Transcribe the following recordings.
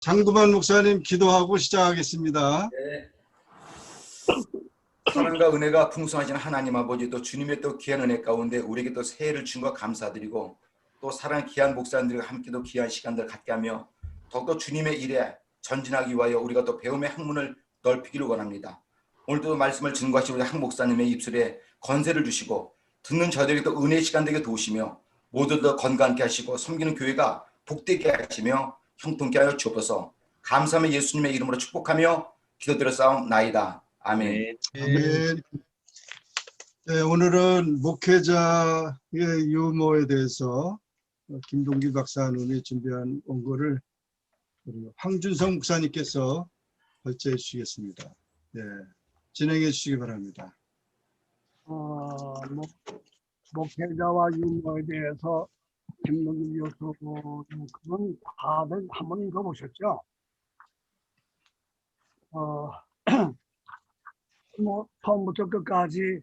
장구만 목사님 기도하고 시작하겠습니다. 네. 사랑과 은혜가 풍성하신 하나님 아버지, 또 주님의 또 귀한 은혜 가운데 우리에게 또 새해를 준 것 감사드리고, 또 사랑하는 귀한 목사님들과 함께 또 귀한 시간들 갖게 하며 더욱더 주님의 일에 전진하기 위하여 우리가 또 배움의 학문을 넓히기를 원합니다. 오늘도 말씀을 증거하신 우리 한 목사님의 입술에 건세를 주시고 듣는 저들에게 또 은혜의 시간 되게 도우시며 모두 더 건강하게 하시고 섬기는 교회가 복되게 하시며 형통케 하여 주옵소서. 감사하며 예수님의 이름으로 축복하며 기도드렸사옵나이다. 아멘. 네. 아멘. 네, 오늘은 목회자의 유머에 대해서 김동기 박사님이 준비한 원고를 황준성 목사님께서 발제해 주시겠습니다. 네, 진행해 주시기 바랍니다. 목회자와 유머에 대해서 김동기 교수 그건 다들 한번 읽어보셨죠? 처음부터 끝까지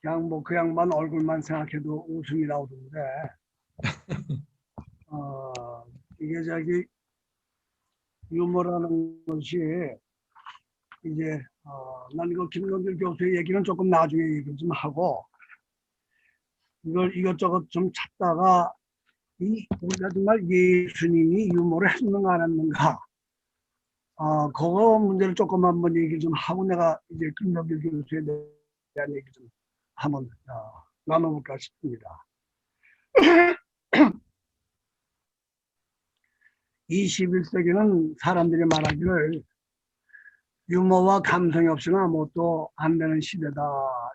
그냥 그 양반 얼굴만 생각해도 웃음이 나오던데 이게 유머라는 것이 이제 난 이거 김동길 교수의 얘기는 조금 나중에 얘기 좀 하고 이걸 이것저것 좀 찾다가 우리가 정말 예수님이 유머를 했는가 안 했는가 그거 문제를 조금 한번 얘기 좀 하고 내가 이제 김동길 교수에 대한 얘기 좀 한번 나눠볼까 싶습니다. 21세기는 사람들이 말하기를 유머와 감성이 없이는 아무것도 안 되는 시대다.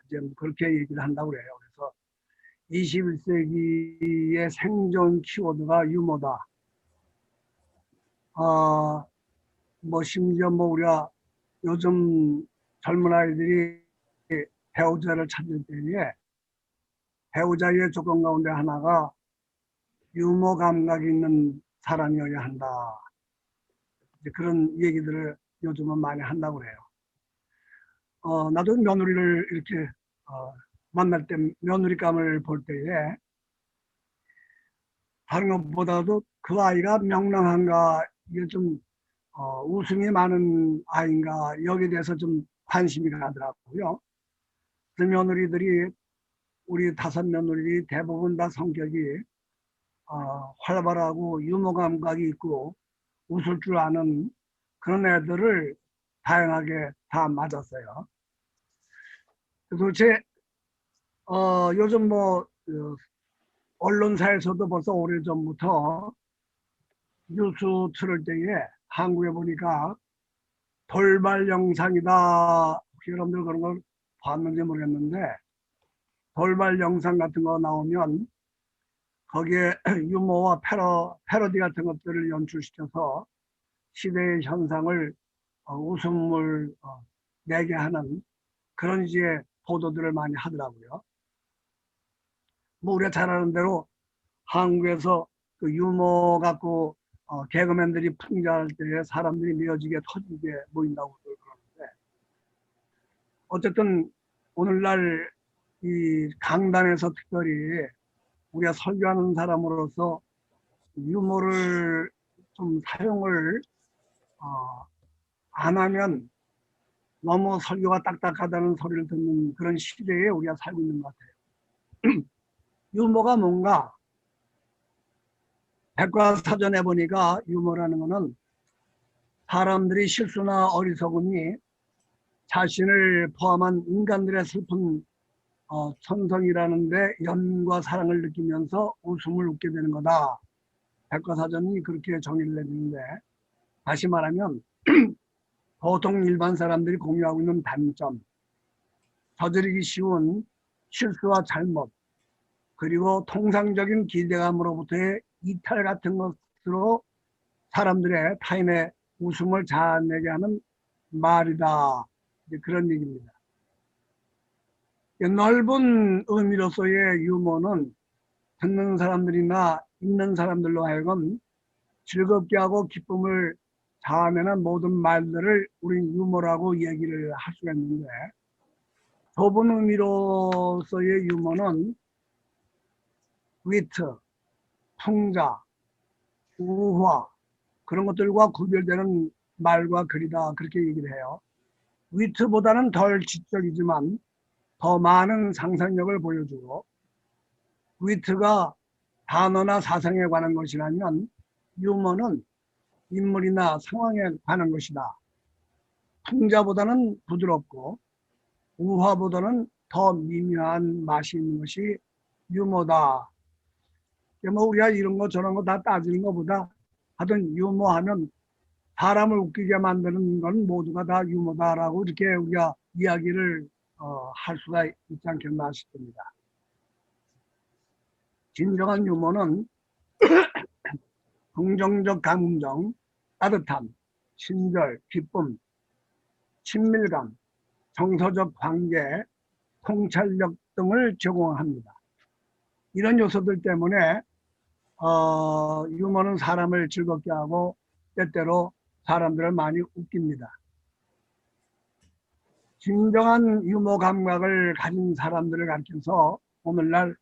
이제 그렇게 얘기를 한다고 그래요. 그래서 21세기의 생존 키워드가 유머다. 심지어 우리가 요즘 젊은 아이들이 배우자를 찾을 때에 배우자의 조건 가운데 하나가 유머 감각이 있는 사람이어야 한다. 이제 그런 얘기들을 요즘은 많이 한다고 그래요. 나도 며느리를 이렇게 만날 때 며느리감을 볼 때에 다른 것보다도 그 아이가 명랑한가, 이게 좀 웃음이 많은 아이인가, 여기에 대해서 좀 관심이 가더라고요. 그 며느리들이 우리 5 며느리들이 대부분 다 성격이 활발하고 유머 감각이 있고 웃을 줄 아는 그런 애들을 다양하게 다 맞았어요. 도대체 요즘 언론사에서도 벌써 오래전부터 뉴스 틀을 때에 한국에 보니까 돌발 영상이다. 혹시 여러분들 그런 걸 봤는지 모르겠는데 돌발 영상 같은 거 나오면 거기에 유머와 패러디 같은 것들을 연출시켜서 시대의 현상을 웃음을 내게 하는 그런 이제 보도들을 많이 하더라고요. 우리가 잘 아는 대로 한국에서 그 유머 갖고 개그맨들이 풍자할 때 사람들이 미어지게 터지게 모인다고 그러는데, 어쨌든 오늘날 이 강단에서 특별히 우리가 설교하는 사람으로서 유머를 좀 사용을 안 하면 너무 설교가 딱딱하다는 소리를 듣는 그런 시대에 우리가 살고 있는 것 같아요. 유머가 뭔가? 백과사전에 보니까 유머라는 것은 사람들이 실수나 어리석음이 자신을 포함한 인간들의 슬픈 천성이라는데 연민과 사랑을 느끼면서 웃음을 웃게 되는 거다. 백과사전이 그렇게 정의를 내주는데, 다시 말하면 보통 일반 사람들이 공유하고 있는 단점, 저지르기 쉬운 실수와 잘못, 그리고 통상적인 기대감으로부터의 이탈 같은 것으로 사람들의 타인의 웃음을 자아내게 하는 말이다. 이제 그런 얘기입니다. 넓은 의미로서의 유머는 듣는 사람들이나 읽는 사람들로 하여금 즐겁게 하고 기쁨을 자아내는 모든 말들을 우리는 유머라고 얘기를 할 수가 있는데, 좁은 의미로서의 유머는 위트, 풍자, 우화, 그런 것들과 구별되는 말과 글이다 그렇게 얘기를 해요. 위트보다는 덜 지적이지만 더 많은 상상력을 보여주고 위트가 단어나 사상에 관한 것이라면 유머는 인물이나 상황에 관한 것이다. 풍자보다는 부드럽고 우화보다는 더 미묘한 맛이 있는 것이 유머다. 뭐 우리가 이런 거 저런 거 다 따지는 것보다 하여튼 유머하면 사람을 웃기게 만드는 건 모두가 다 유머다라고 이렇게 우리가 이야기를 할 수가 있지 않겠나 싶습니다. 진정한 유머는 긍정적 감정, 따뜻함, 친절, 기쁨, 친밀감, 정서적 관계, 통찰력 등을 제공합니다. 이런 요소들 때문에 유머는 사람을 즐겁게 하고 때때로 사람들을 많이 웃깁니다. 진정한 유머 감각을 가진 사람들을 가르쳐서 오늘날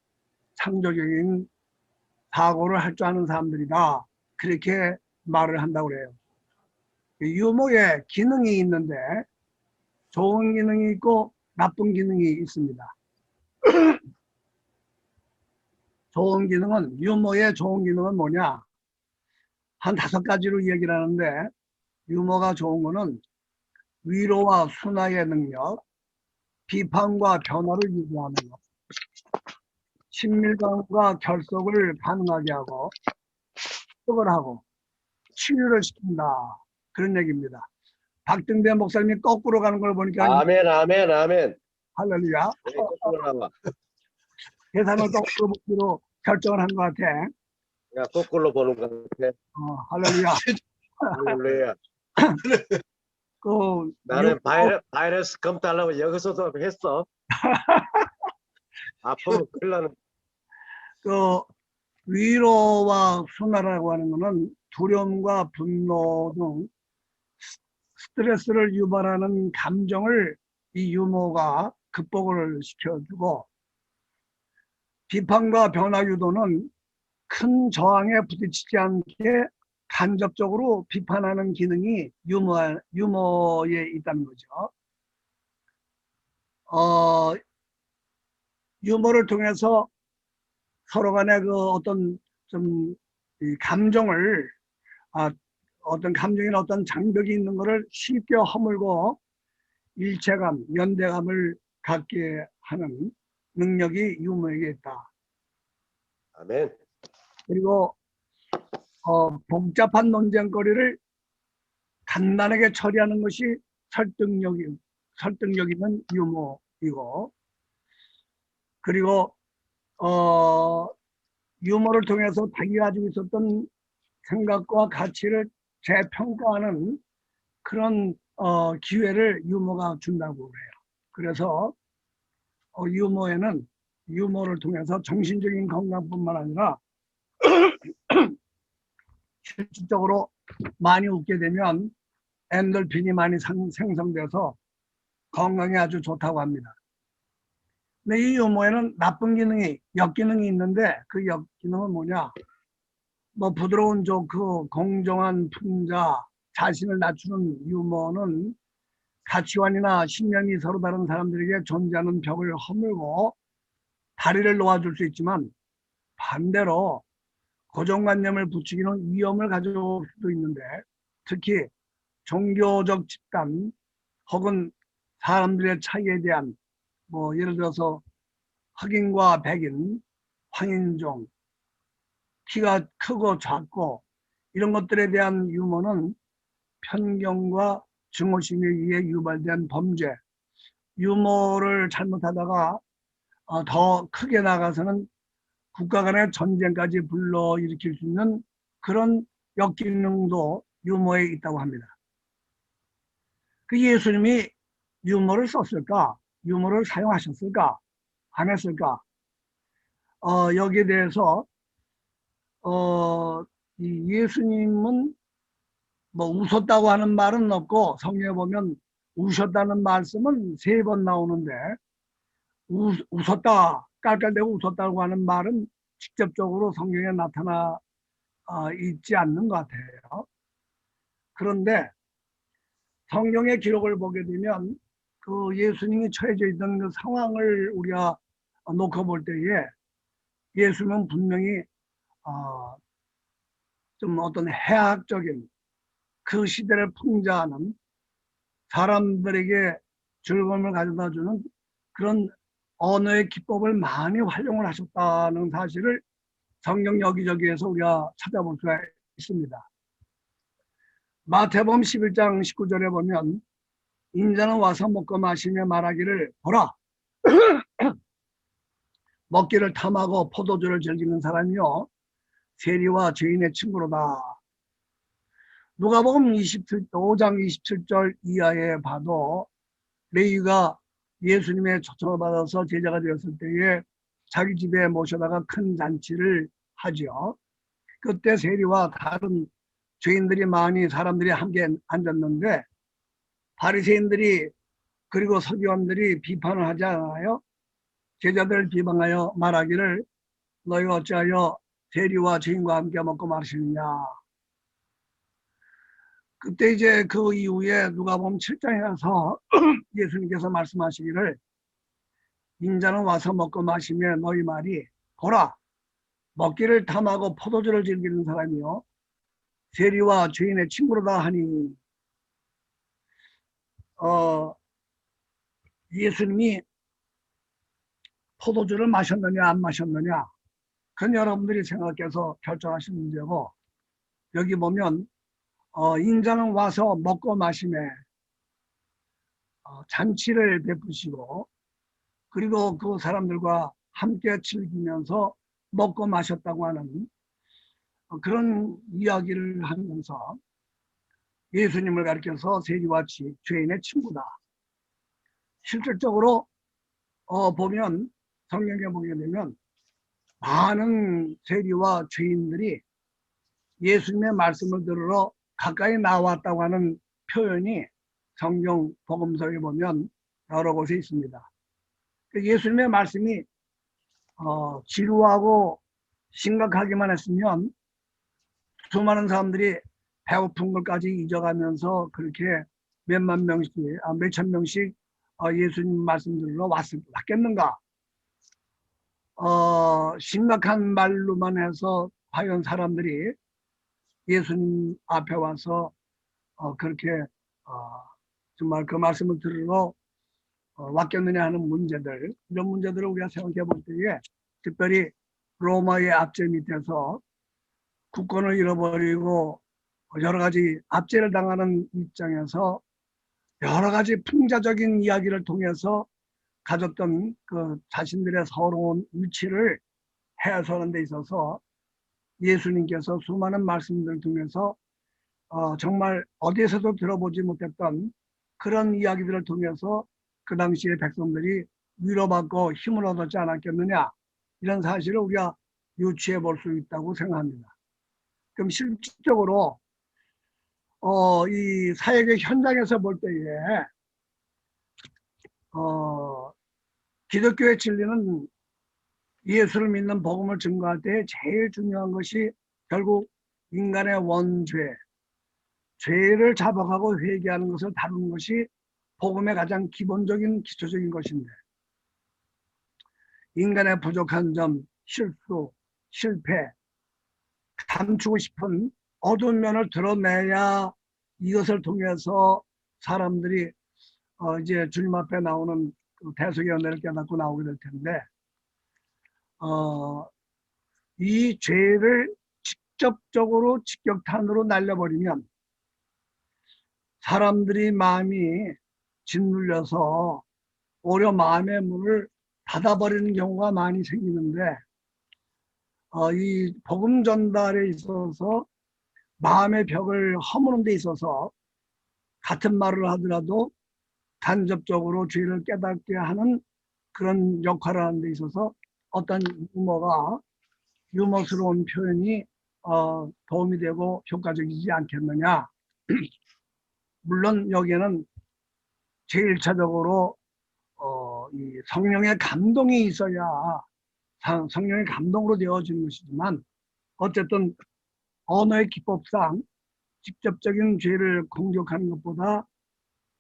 창조적인 사고를 할 줄 아는 사람들이다. 그렇게 말을 한다고 그래요. 유머에 기능이 있는데 좋은 기능이 있고 나쁜 기능이 있습니다. 좋은 기능은 유머의 좋은 기능은 뭐냐? 한 5가지로 얘기를 하는데 유머가 좋은 거는 위로와 순화의 능력, 비판과 변화를 유도하는 것, 친밀감과 결속을 가능하게 하고 해석을 하고 치유를 시킨다. 그런 얘기입니다. 박등대 목사님이 거꾸로 가는 걸 보니까 아멘, 아멘, 아멘. 할렐루야. 왜 거꾸로 나와? 계산을 거꾸로 보기로 결정을 한 것 같아. 야, 거꾸로 보는 것 같아. 할렐루야. 할렐루야. 그 나는 바이러스 검사하려고 여기서도 했어. 아프면 큰일 나는. 그 위로와 순화라고 하는 것은 두려움과 분노 등 스트레스를 유발하는 감정을 이 유머가 극복을 시켜주고 비판과 변화 유도는 큰 저항에 부딪히지 않게 간접적으로 비판하는 기능이 유머에 있다는 거죠. 유머를 통해서 서로 간에 그 어떤 좀 감정을 어떤 감정이나 어떤 장벽이 있는 것을 쉽게 허물고 일체감, 연대감을 갖게 하는 능력이 유머에게 있다. 아멘. 그리고 복잡한 논쟁거리를 간단하게 처리하는 것이 설득력 있는 유머이고, 그리고 유머를 통해서 자기가 가지고 있었던 생각과 가치를 재평가하는 그런 기회를 유머가 준다고 그래요. 그래서 유머에는 유머를 통해서 정신적인 건강뿐만 아니라 실질적으로 많이 웃게 되면 엔돌핀이 많이 생성돼서 건강에 아주 좋다고 합니다. 근데 이 유머에는 나쁜 기능이, 역기능이 있는데 그 역기능은 뭐냐? 뭐 부드러운 조크, 공정한 풍자, 자신을 낮추는 유머는 가치관이나 신념이 서로 다른 사람들에게 존재하는 벽을 허물고 다리를 놓아줄 수 있지만 반대로 고정관념을 부추기는 위험을 가져올 수도 있는데 특히 종교적 집단 혹은 사람들의 차이에 대한 뭐 예를 들어서 흑인과 백인, 황인종, 키가 크고 작고 이런 것들에 대한 유머는 편견과 증오심에 의해 유발된 범죄, 유머를 잘못하다가 더 크게 나가서는 국가 간의 전쟁까지 불러일으킬 수 있는 그런 역기능도 유머에 있다고 합니다. 그 예수님이 유머를 썼을까? 유머를 사용하셨을까? 안 했을까? 여기에 대해서 이 예수님은 뭐 웃었다고 하는 말은 없고 성경에 보면 우셨다는 말씀은 3번 나오는데 웃었다, 깔깔대고 웃었다고 하는 말은 직접적으로 성경에 나타나 있지 않는 것 같아요. 그런데 성경의 기록을 보게 되면 그 예수님이 처해져 있던 그 상황을 우리가 놓고 볼 때에 예수님은 분명히 좀 어떤 해학적인 그 시대를 풍자하는 사람들에게 즐거움을 가져다주는 그런 언어의 기법을 많이 활용을 하셨다는 사실을 성경 여기저기에서 우리가 찾아볼 수가 있습니다. 마태복음 11장 19절에 보면 인자는 와서 먹고 마시며 말하기를 보라 먹기를 탐하고 포도주를 즐기는 사람이요 세리와 죄인의 친구로다. 누가복음 5장 27절 이하에 봐도 레위가 예수님의 초청을 받아서 제자가 되었을 때에 자기 집에 모셔다가 큰 잔치를 하죠. 그때 세리와 다른 죄인들이 많이 사람들이 함께 앉았는데 바리새인들이 그리고 서기관들이 비판을 하지 않아요? 제자들을 비방하여 말하기를 너희가 어찌하여 세리와 죄인과 함께 먹고 마시느냐. 그때 이제 그 이후에 누가복음 7장에 가서 예수님께서 말씀하시기를 인자는 와서 먹고 마시며 너희 말이 보라 먹기를 탐하고 포도주를 즐기는 사람이요 세리와 죄인의 친구로다 하니 예수님이 포도주를 마셨느냐 안 마셨느냐 그건 여러분들이 생각해서 결정하신 문제고 여기 보면 인자는 와서 먹고 마시며 잔치를 베푸시고 그리고 그 사람들과 함께 즐기면서 먹고 마셨다고 하는 그런 이야기를 하면서 예수님을 가리켜서 세리와 죄인의 친구다. 실질적으로 보면 성경에 보게 되면 많은 세리와 죄인들이 예수님의 말씀을 들으러 가까이 나왔다고 하는 표현이 성경 복음서에 보면 여러 곳에 있습니다. 예수님의 말씀이 지루하고 심각하기만 했으면 수많은 사람들이 배고픈 것까지 잊어가면서 그렇게 몇만 명씩, 몇천 명씩 예수님 말씀 들으러 왔겠는가? 심각한 말로만 해서 과연 사람들이 예수님 앞에 와서 그렇게 정말 그 말씀을 들으러 왔겠느냐 하는 문제들, 이런 문제들을 우리가 생각해 볼 때에 특별히 로마의 압제 밑에서 국권을 잃어버리고 여러 가지 압제를 당하는 입장에서 여러 가지 풍자적인 이야기를 통해서 가졌던 그 자신들의 서러운 위치를 해소하는 데 있어서 예수님께서 수많은 말씀들을 통해서 정말 어디에서도 들어보지 못했던 그런 이야기들을 통해서 그 당시의 백성들이 위로받고 힘을 얻었지 않았겠느냐 이런 사실을 우리가 유추해 볼 수 있다고 생각합니다. 그럼 실질적으로 이 사역의 현장에서 볼 때에 기독교의 진리는 예수를 믿는 복음을 증거할 때 제일 중요한 것이 결국 인간의 원죄, 죄를 자복하고 회개하는 것을 다루는 것이 복음의 가장 기본적인 기초적인 것인데 인간의 부족한 점, 실수, 실패, 감추고 싶은 어두운 면을 드러내야 이것을 통해서 사람들이 이제 주님 앞에 나오는 그 대속의 은혜를 깨닫고 나오게 될 텐데 이 죄를 직접적으로 직격탄으로 날려버리면 사람들이 마음이 짓눌려서 오히려 마음의 문을 닫아버리는 경우가 많이 생기는데 이 복음 전달에 있어서 마음의 벽을 허무는 데 있어서 같은 말을 하더라도 간접적으로 죄를 깨닫게 하는 그런 역할을 하는 데 있어서 어떤 유머스러운 표현이 도움이 되고 효과적이지 않겠느냐. 물론 여기에는 제일차적으로 이 성령의 감동이 있어야 성령의 감동으로 되어지는 것이지만 어쨌든 언어의 기법상 직접적인 죄를 공격하는 것보다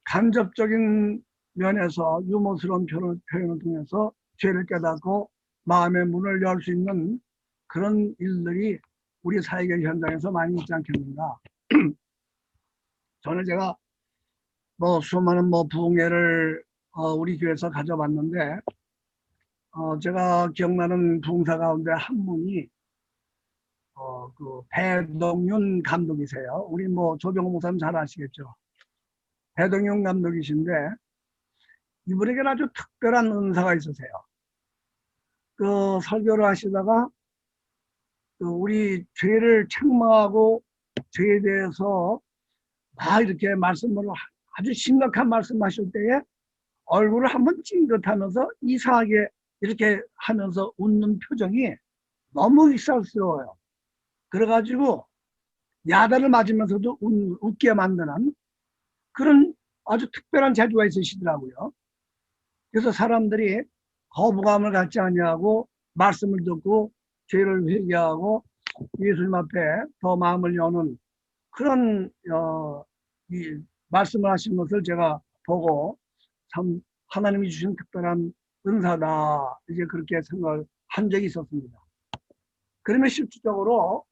간접적인 면에서 유머스러운 표현을 통해서 죄를 깨닫고 마음의 문을 열 수 있는 그런 일들이 우리 사회의 현장에서 많이 있지 않겠는가. 저는 제가 수많은 부흥회를 우리 교회에서 가져봤는데 제가 기억나는 부흥사 가운데 한 분이 그 배동윤 감독이세요. 우리 조병호 목사님 잘 아시겠죠. 배동윤 감독이신데 이분에게는 아주 특별한 은사가 있으세요. 그 설교를 하시다가 우리 죄를 책망하고 죄에 대해서 막 이렇게 말씀을 아주 심각한 말씀하실 때에 얼굴을 한번 찡긋하면서 이상하게 이렇게 하면서 웃는 표정이 너무 익살스러워요. 그래가지고 야단을 맞으면서도 웃게 만드는 그런 아주 특별한 재주가 있으시더라고요. 그래서 사람들이 거부감을 갖지 아니하고 말씀을 듣고 죄를 회개하고 예수님 앞에 더 마음을 여는 그런 이 말씀을 하신 것을 제가 보고 참 하나님이 주신 특별한 은사다 이제 그렇게 생각을 한 적이 있었습니다. 그러면 실질적으로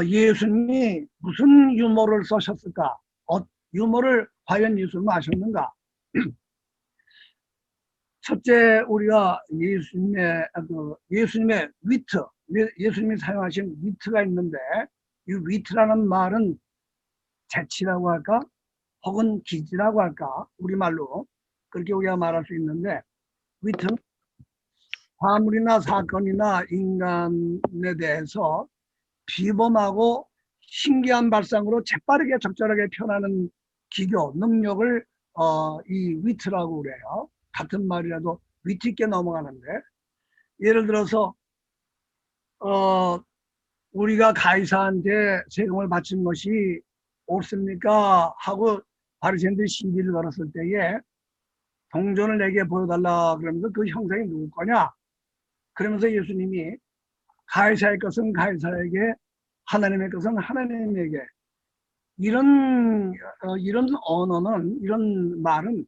예수님이 무슨 유머를 쓰셨을까? 유머를 과연 예수님은 하셨는가? 첫째 우리가 예수님의 위트, 예수님이 사용하신 위트가 있는데 이 위트라는 말은 재치라고 할까? 혹은 기지라고 할까? 우리말로 그렇게 우리가 말할 수 있는데 위트는 화물이나 사건이나 인간에 대해서 비범하고 신기한 발상으로 재빠르게 적절하게 표현하는 기교, 능력을 이 위트라고 그래요. 같은 말이라도 위트 있게 넘어가는데 예를 들어서 우리가 가이사한테 세금을 바친 것이 옳습니까? 하고 바리새인들이 시비를 걸었을 때에 동전을 내게 보여달라 그러면서 그 형상이 누구 거냐? 그러면서 예수님이 가이사의 것은 가이사에게 하나님의 것은 하나님에게 이런 언어는 이런 말은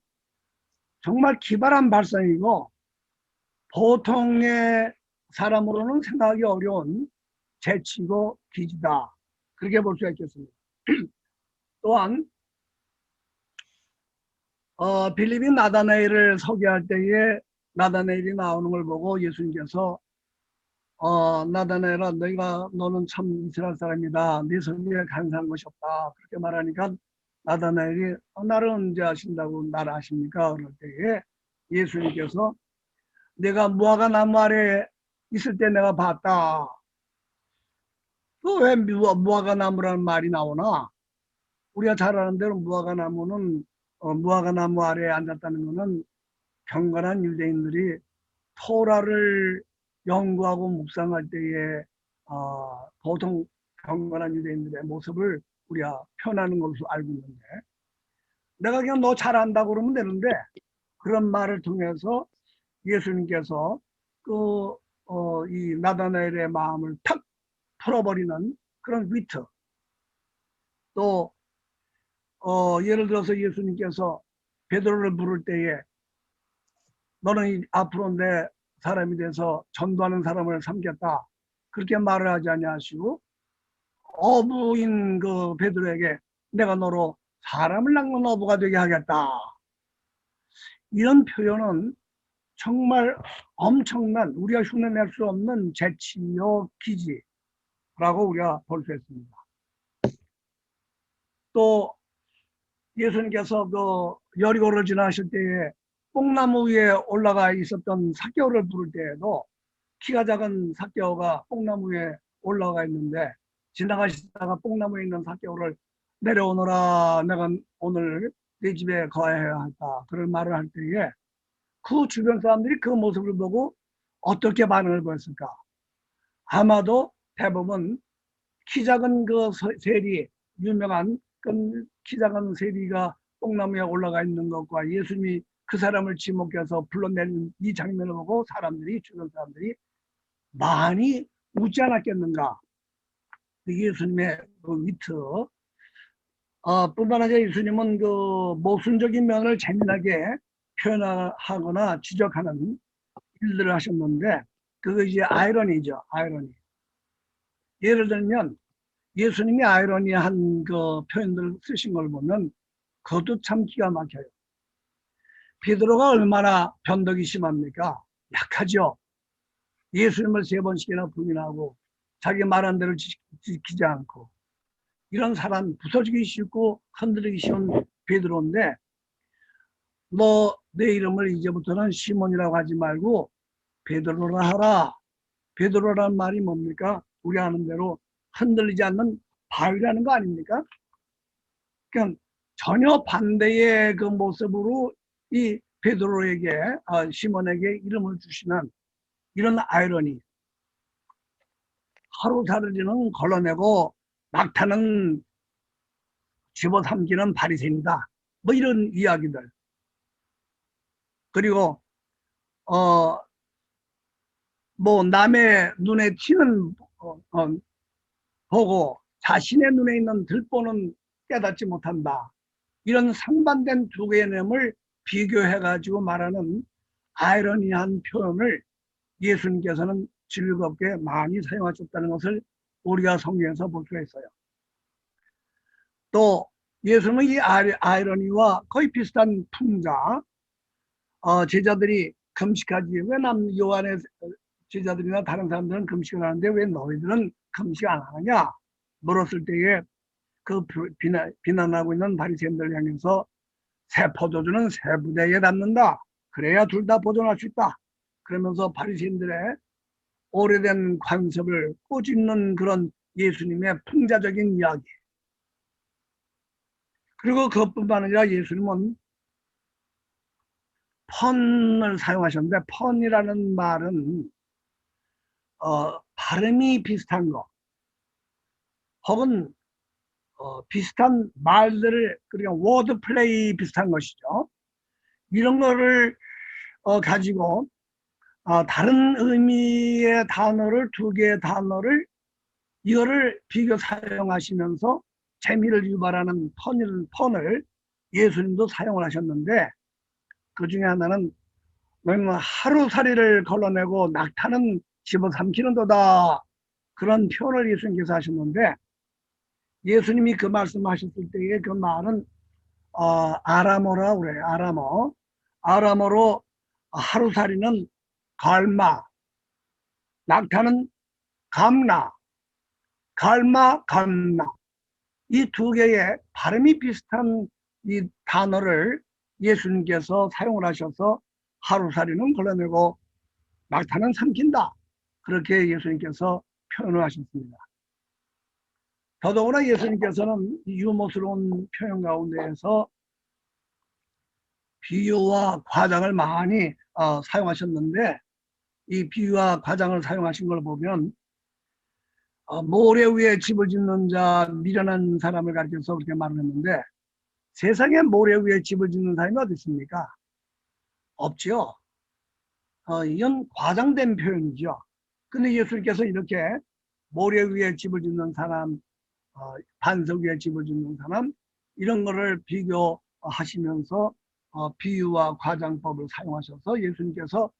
정말 기발한 발상이고 보통의 사람으로는 생각하기 어려운 재치고 기지다 그렇게 볼 수가 있겠습니다. 또한 빌립이 나다나엘을 소개할 때에 나다나엘이 나오는 걸 보고 예수님께서 나다나엘아 너는 참 이스라엘 사람이다. 네 성경에 간사한 것이 없다. 그렇게 말하니까 나다나엘이 나를 언제 아신다고 나를 아십니까? 그럴 때에 예수님께서 내가 무화과 나무 아래 있을 때 내가 봤다. 왜 무화과 나무라는 말이 나오나? 우리가 잘 아는 대로 무화과 나무는 무화과 나무 아래에 앉았다는 것은 경건한 유대인들이 토라를 연구하고 묵상할 때에 보통 경건한 유대인들의 모습을 우리가 표현하는 것으로 알고 있는데 내가 그냥 너 잘한다고 그러면 되는데 그런 말을 통해서 예수님께서 이 나다나엘의 마음을 탁 풀어버리는 그런 위트 또 예를 들어서 예수님께서 베드로를 부를 때에 너는 앞으로 내 사람이 돼서 전도하는 사람을 삼겠다 그렇게 말을 하지 아니하시고 어부인 그 베드로에게 내가 너로 사람을 낚는 어부가 되게 하겠다 이런 표현은 정말 엄청난 우리가 흉내낼 수 없는 재치요 기지라고 우리가 볼 수 있습니다. 또 예수님께서 그 여리고를 지나실 때에 뽕나무 위에 올라가 있었던 삭개오를 부를 때에도 키가 작은 삭개오가 뽕나무 위에 올라가 있는데 지나가시다가 뽕나무에 있는 삭개오를 내려오너라 내가 오늘 내 집에 거해야 한다 그런 말을 할 때에 그 주변 사람들이 그 모습을 보고 어떻게 반응을 보였을까? 아마도 대부분 키 작은 그 세리 유명한 그 키 작은 세리가 뽕나무에 올라가 있는 것과 예수님이 그 사람을 지목해서 불러내는 이 장면을 보고 주변 사람들이 많이 웃지 않았겠는가? 예수님의 그 위트 뿐만 아니라 예수님은 그 모순적인 면을 재미나게 표현하거나 지적하는 일들을 하셨는데, 그거 이제 아이러니죠, 아이러니. 예를 들면 예수님이 아이러니한 그 표현들을 쓰신 걸 보면 그것도 참 기가 막혀요. 베드로가 얼마나 변덕이 심합니까? 약하죠. 예수님을 3번씩이나 부인하고 자기 말한 대로 지키지 않고, 이런 사람 부서지기 싫고 흔들리기 쉬운 베드로인데, 너 내 이름을 이제부터는 시몬이라고 하지 말고 베드로라 하라. 베드로라는 말이 뭡니까? 우리 아는 대로 흔들리지 않는 바위라는 거 아닙니까? 그러니까 전혀 반대의 그 모습으로 이 베드로에게, 시몬에게 이름을 주시는 이런 아이러니. 하루살이는 걸러내고 낙타는 집어삼키는 바리새인이다, 뭐 이런 이야기들. 그리고 뭐 남의 눈에 튀는 보고 자신의 눈에 있는 들보는 깨닫지 못한다, 이런 상반된 두 개념을 비교해 가지고 말하는 아이러니한 표현을 예수님께서는 즐겁게 많이 사용하셨다는 것을 우리가 성경에서 볼 수가 있어요. 또 예수님은 이 아이러니와 거의 비슷한 풍자, 제자들이 금식하지, 왜 요한의 제자들이나 다른 사람들은 금식을 하는데 왜 너희들은 금식 안 하느냐 물었을 때에 그 비난하고 있는 바리새인들을 향해서 새 포도주는 새 부대에 담는다, 그래야 둘 다 보존할 수 있다, 그러면서 바리새인들의 오래된 관습을 꼬집는 그런 예수님의 풍자적인 이야기. 그리고 그것뿐만 아니라 예수님은 펀을 사용하셨는데, 펀이라는 말은 발음이 비슷한 거 혹은 비슷한 말들을, 그러니까 워드 플레이 비슷한 것이죠. 이런 거를 가지고 다른 의미의 단어를, 두 개의 단어를 이거를 비교 사용하시면서 재미를 유발하는 펀을 예수님도 사용을 하셨는데, 그 중에 하나는 하루살이를 걸러내고 낙타는 집어삼키는도다, 그런 표현을 예수님께서 하셨는데, 예수님이 그 말씀하셨을 때에 그 말은 아람어라 그래요. 아람어로 하루살이는 갈마, 낙타는 감나, 감나, 이 두 개의 발음이 비슷한 이 단어를 예수님께서 사용을 하셔서 하루살이는 걸러내고 낙타는 삼킨다, 그렇게 예수님께서 표현을 하셨습니다. 더더구나 예수님께서는 유머스러운 표현 가운데에서 비유와 과장을 많이 사용하셨는데, 이 비유와 과장을 사용하신 걸 보면 모래 위에 집을 짓는 자, 미련한 사람을 가리켜서 그렇게 말을 했는데, 세상에 모래 위에 집을 짓는 사람이 어디 있습니까? 없죠. 이건 과장된 표현이죠. 근데 예수님께서 이렇게 모래 위에 집을 짓는 사람, 반석 위에 집을 짓는 사람, 이런 거를 비교하시면서 비유와 과장법을 사용하셔서 예수님께서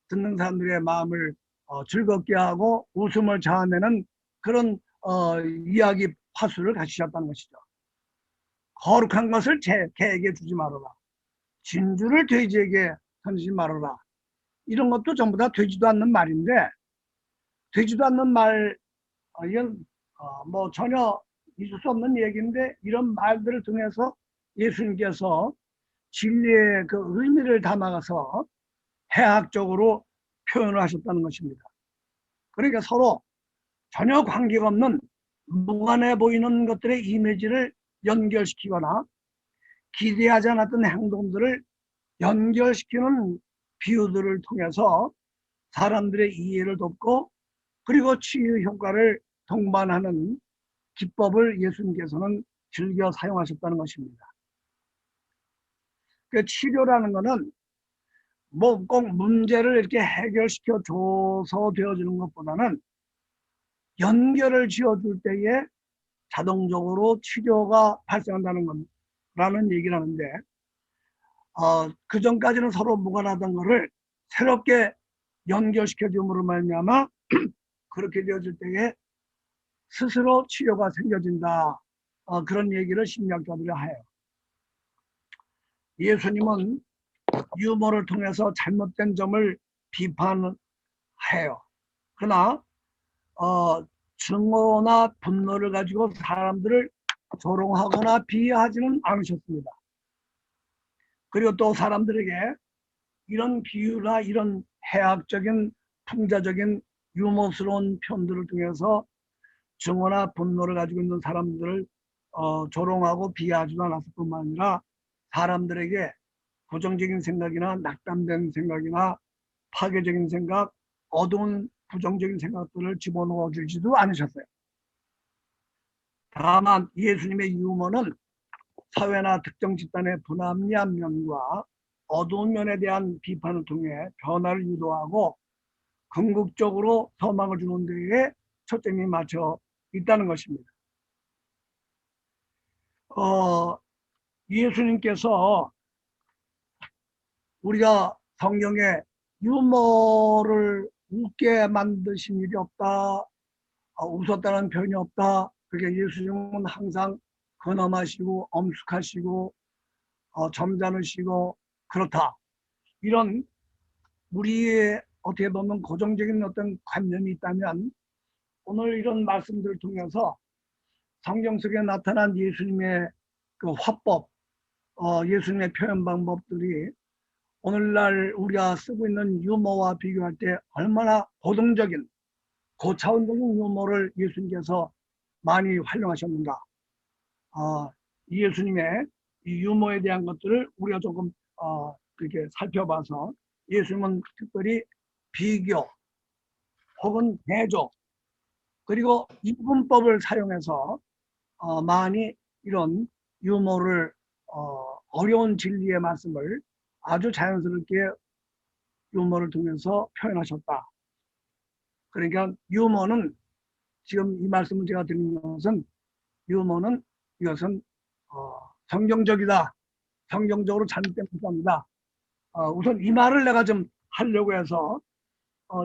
듣는 사람들의 마음을 즐겁게 하고 웃음을 자아내는 그런 이야기 화수를 가지셨다는 것이죠. 거룩한 것을 개에게 주지 말아라, 진주를 돼지에게 던지지 말아라, 이런 것도 전부 다 되지도 않는 말인데, 되지도 않는 말, 이건 뭐 전혀 있을 수 없는 얘기인데, 이런 말들을 통해서 예수님께서 진리의 그 의미를 담아가서 해학적으로 표현을 하셨다는 것입니다. 그러니까 서로 전혀 관계가 없는 무관해 보이는 것들의 이미지를 연결시키거나 기대하지 않았던 행동들을 연결시키는 비유들을 통해서 사람들의 이해를 돕고, 그리고 치유 효과를 동반하는 기법을 예수님께서는 즐겨 사용하셨다는 것입니다. 그 치료라는 것은 뭐 꼭 문제를 이렇게 해결시켜 줘서 되어지는 것보다는 연결을 지어줄 때에 자동적으로 치료가 발생한다는 거라는 얘기를 하는데 그 전까지는 서로 무관하던 거를 새롭게 연결시켜 줌으로 말미암아 그렇게 되어질 때에 스스로 치료가 생겨진다. 그런 얘기를 심리학자들이 해요. 예수님은 유머를 통해서 잘못된 점을 비판해요. 그러나 증오나 분노를 가지고 사람들을 조롱하거나 비하하지는 않으셨습니다. 그리고 또 사람들에게 이런 비유나 이런 해학적인 풍자적인 유머스러운 표현들을 통해서 증오나 분노를 가지고 있는 사람들을 조롱하고 비하하지도 않았을 뿐만 아니라 사람들에게 부정적인 생각이나 낙담된 생각이나 파괴적인 생각, 어두운 부정적인 생각들을 집어넣어 주지도 않으셨어요. 다만 예수님의 유머는 사회나 특정 집단의 불합리한 면과 어두운 면에 대한 비판을 통해 변화를 유도하고 궁극적으로 소망을 주는 데에 초점이 맞춰 있다는 것입니다. 예수님께서 우리가 성경에 유머를 웃게 만드신 일이 없다, 웃었다는 표현이 없다. 그게 예수님은 항상 근엄하시고 엄숙하시고 점잖으시고 그렇다. 이런 우리의 어떻게 보면 고정적인 어떤 관념이 있다면 오늘 이런 말씀들을 통해서 성경 속에 나타난 예수님의 그 화법, 예수님의 표현 방법들이 오늘날 우리가 쓰고 있는 유머와 비교할 때 얼마나 고등적인 고차원적인 유머를 예수님께서 많이 활용하셨는가. 예수님의 이 유머에 대한 것들을 우리가 조금 그렇게 살펴봐서 예수님은 특별히 비교 혹은 대조 그리고 이분법을 사용해서 많이 이런 유머를 어려운 진리의 말씀을 아주 자연스럽게 유머를 통해서 표현하셨다. 그러니까 유머는 지금 이 말씀을 제가 드리는 것은 유머는 이것은 성경적이다. 성경적으로 잘못된 것입니다. 우선 이 말을 내가 좀 하려고 해서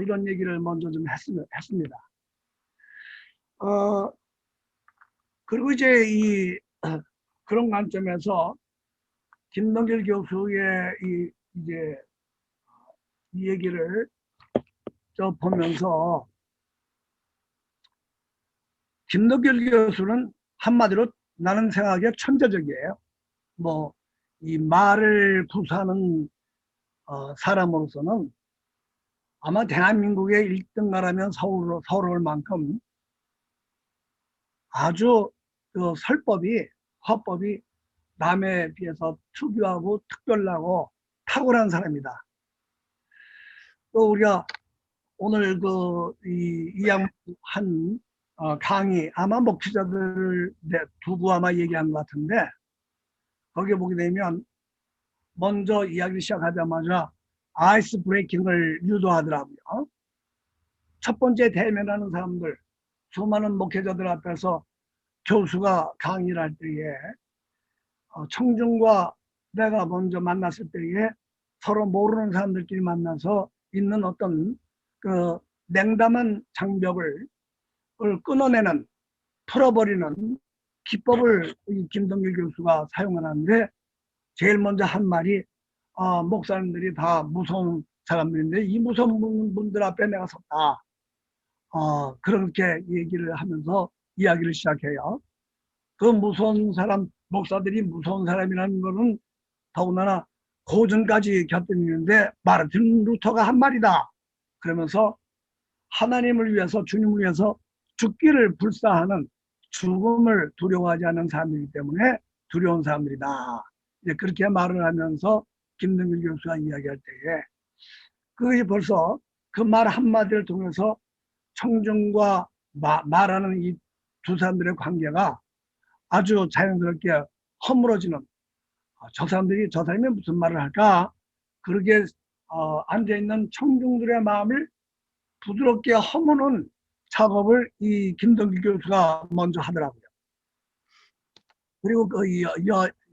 이런 얘기를 먼저 좀 했습니다. 그리고 이제 그런 관점에서 김동길 교수의 이 얘기를 보면서 김동길 교수는 한마디로 나는 생각에 천재적이에요. 뭐 이 말을 구사하는 사람으로서는 아마 대한민국의 1등가라면 서울 만큼 아주 그 설법이 화법이 남에 비해서 특유하고 특별하고 탁월한 사람이다. 또 우리가 오늘 이양 한 강의 아마 목회자들을 두고 아마 얘기한 것 같은데 거기에 보게 되면 먼저 이야기를 시작하자마자 아이스 브레이킹을 유도하더라고요. 첫 번째 대면하는 사람들, 수많은 목회자들 앞에서 교수가 강의를 할 때에 청중과 내가 먼저 만났을 때에 서로 모르는 사람들끼리 만나서 있는 어떤 그 냉담한 장벽을 끊어내는, 풀어버리는 기법을 김동길 교수가 사용하는데 제일 먼저 한 말이 목사님들이 다 무서운 사람들인데 이 무서운 분들 앞에 내가 섰다. 그렇게 얘기를 하면서 이야기를 시작해요. 그 무서운 사람, 목사들이 무서운 사람이라는 거는 더군다나 고전까지 곁들이는데 마르틴 루터가 한 말이다. 그러면서 하나님을 위해서 주님을 위해서 죽기를 불사하는 죽음을 두려워하지 않는 사람이기 때문에 두려운 사람들이다. 이제 그렇게 말을 하면서 김동길 교수가 이야기할 때에 그게 벌써 그 말 한마디를 통해서 청중과 말하는 이 두 사람들의 관계가 아주 자연스럽게 허물어지는 저 사람이 무슨 말을 할까? 그렇게 앉아있는 청중들의 마음을 부드럽게 허무는 작업을 이 김동길 교수가 먼저 하더라고요. 그리고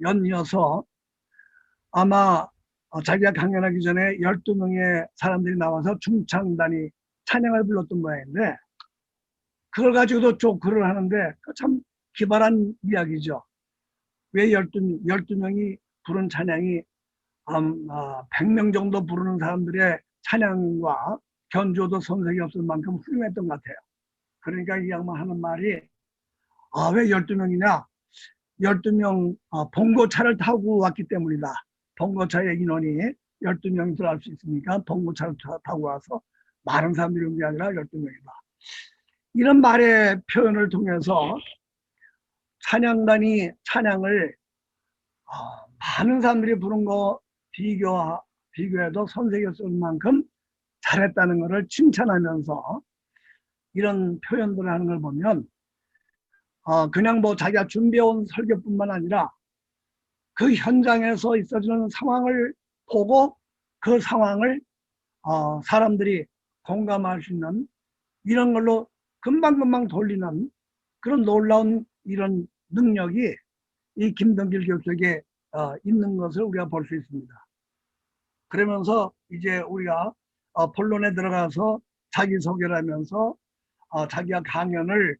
연이어서 아마 자기가 강연하기 전에 12명의 사람들이 나와서 중창단이 찬양을 불렀던 모양인데, 그걸 가지고도 조크를 하는데 참 기발한 이야기죠. 왜 12명이 부른 찬양이 100명 정도 부르는 사람들의 찬양과 견주어도 손색이 없을 만큼 훌륭했던 것 같아요. 그러니까 이 양반 하는 말이, 왜 12명이냐? 12명 봉고차를 타고 왔기 때문이다. 봉고차의 인원이 12명이 들어갈 수 있으니까 봉고차를 타고 와서 많은 사람들이 온 게 아니라 12명이다. 이런 말의 표현을 통해서 찬양단이 찬양을 많은 사람들이 부른 거 비교해도 손색이 없을 만큼 잘했다는 것을 칭찬하면서 이런 표현들을 하는 걸 보면 그냥 뭐 자기가 준비해온 설교뿐만 아니라 그 현장에서 있어지는 상황을 보고 그 상황을 사람들이 공감할 수 있는 이런 걸로 금방금방 돌리는 그런 놀라운 이런 능력이 이 김동길 교수에게 있는 것을 우리가 볼 수 있습니다. 그러면서 이제 우리가 본론에 들어가서 자기소개를 하면서 자기가 강연을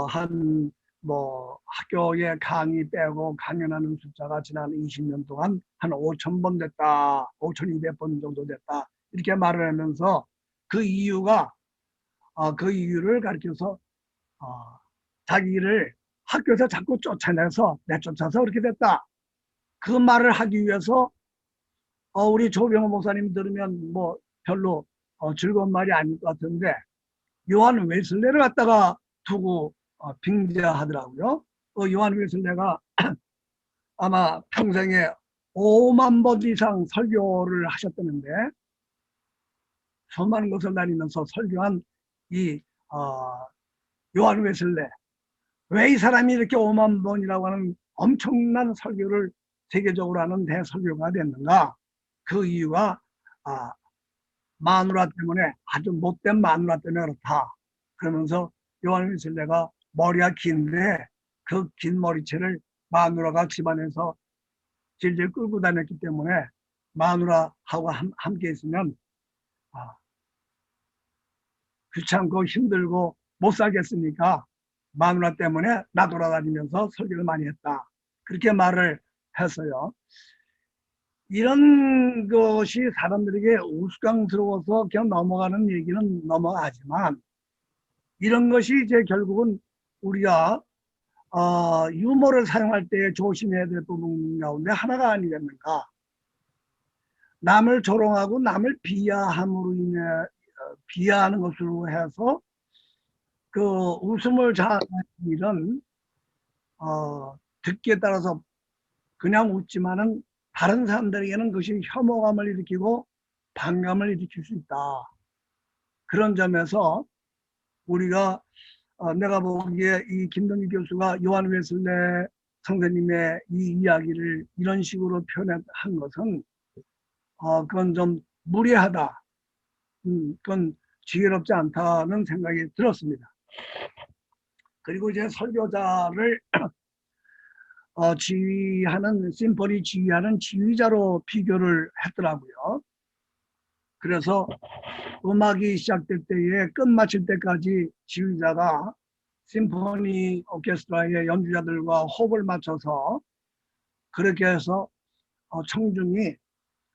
한 뭐 학교에 강의 빼고 강연하는 숫자가 지난 20년 동안 한 5,000번 됐다, 5,200번 정도 됐다 이렇게 말을 하면서 그 이유가 그 이유를 가르쳐서 자기를 학교에서 자꾸 쫓아내서 내쫓아서 그렇게 됐다. 그 말을 하기 위해서 우리 조병호 목사님 들으면 뭐 별로 즐거운 말이 아닐 것 같은데 요한 웨슬레를 갖다가 두고 빙자하더라고요. 요한 웨슬레가 아마 평생에 5만 번 이상 설교를 하셨다는데 수많은 곳을 다니면서 설교한 이 요한 웨슬레, 왜 이 사람이 이렇게 5만 번이라고 하는 엄청난 설교를 세계적으로 하는 대설교가 됐는가? 그 이유가 마누라 때문에, 아주 못된 마누라 때문에 그렇다. 그러면서 요한 웨슬레가 머리가 긴데 그 긴 머리채를 마누라가 집안에서 질질 끌고 다녔기 때문에 마누라하고 함께 있으면 귀찮고 힘들고 못 살겠으니까 마누라 때문에 나돌아다니면서 설교를 많이 했다. 그렇게 말을 했어요. 이런 것이 사람들에게 우스꽝스러워서 그냥 넘어가는 얘기는 넘어가지만 이런 것이 이제 결국은 우리가 유머를 사용할 때 조심해야 될 부분 가운데 하나가 아니겠는가. 남을 조롱하고 남을 비하함으로 인해 비하하는 것으로 해서 그 웃음을 자아내는 일은 듣기에 따라서 그냥 웃지만은 다른 사람들에게는 그것이 혐오감을 일으키고 반감을 일으킬 수 있다. 그런 점에서 우리가 내가 보기에 이 김동길 교수가 요한 웨슬레 선생님의 이 이야기를 이런 식으로 표현한 것은 그건 좀 무례하다. 그건 지혜롭지 않다는 생각이 들었습니다. 그리고 이제 설교자를 지휘하는, 심포니 지휘하는 지휘자로 비교를 했더라고요. 그래서 음악이 시작될 때에 끝마칠 때까지 지휘자가 심포니 오케스트라의 연주자들과 호흡을 맞춰서 그렇게 해서 청중이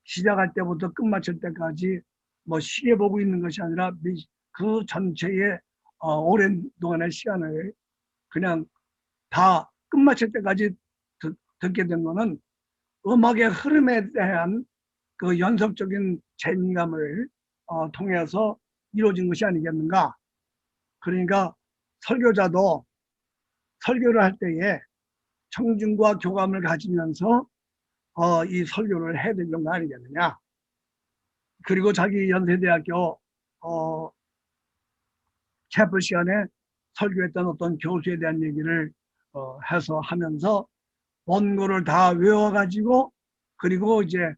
시작할 때부터 끝마칠 때까지 뭐 시계 보고 있는 것이 아니라 그 전체의 오랜 동안의 시간을 그냥 다 끝마칠 때까지 듣게 된 거는 음악의 흐름에 대한 그 연속적인 재미감을 통해서 이루어진 것이 아니겠는가. 그러니까 설교자도 설교를 할 때에 청중과 교감을 가지면서 이 설교를 해야 되는 거 아니겠느냐. 그리고 자기 연세대학교 채플 시간에 설교했던 어떤 교수에 대한 얘기를 해서 하면서 원고를 다 외워가지고 그리고 이제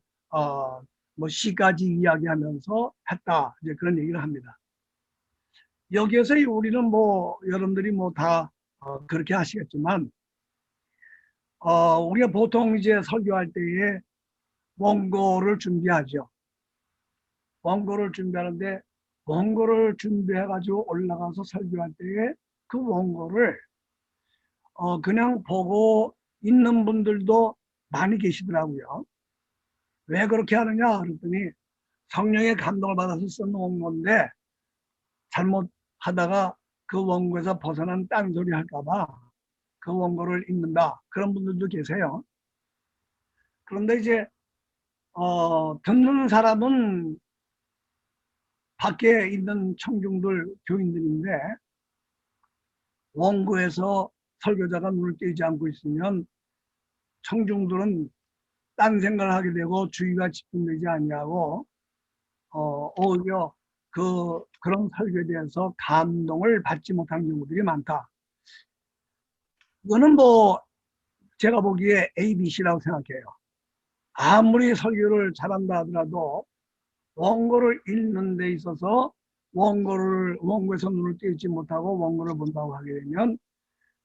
뭐 시까지 이야기하면서 했다. 이제 그런 얘기를 합니다. 여기에서 우리는 뭐 여러분들이 뭐 다 그렇게 하시겠지만 우리가 보통 이제 설교할 때에 원고를 준비하죠. 원고를 준비하는데 원고를 준비해가지고 올라가서 설교할 때에 그 원고를 그냥 보고 있는 분들도 많이 계시더라고요. 왜 그렇게 하느냐 그랬더니 성령의 감동을 받아서 쓴 원고인데 잘못하다가 그 원고에서 벗어난 딴소리 할까봐 그 원고를 읽는다. 그런 분들도 계세요. 그런데 이제 듣는 사람은 밖에 있는 청중들, 교인들인데 원고에서 설교자가 눈을 떼지 않고 있으면 청중들은 딴 생각을 하게 되고 주의가 집중되지 않냐고 오히려 그런 설교에 대해서 감동을 받지 못한 경우들이 많다. 이거는 뭐 제가 보기에 ABC라고 생각해요. 아무리 설교를 잘한다 하더라도 원고를 읽는 데 있어서 원고에서 눈을 떼지 못하고 원고를 본다고 하게 되면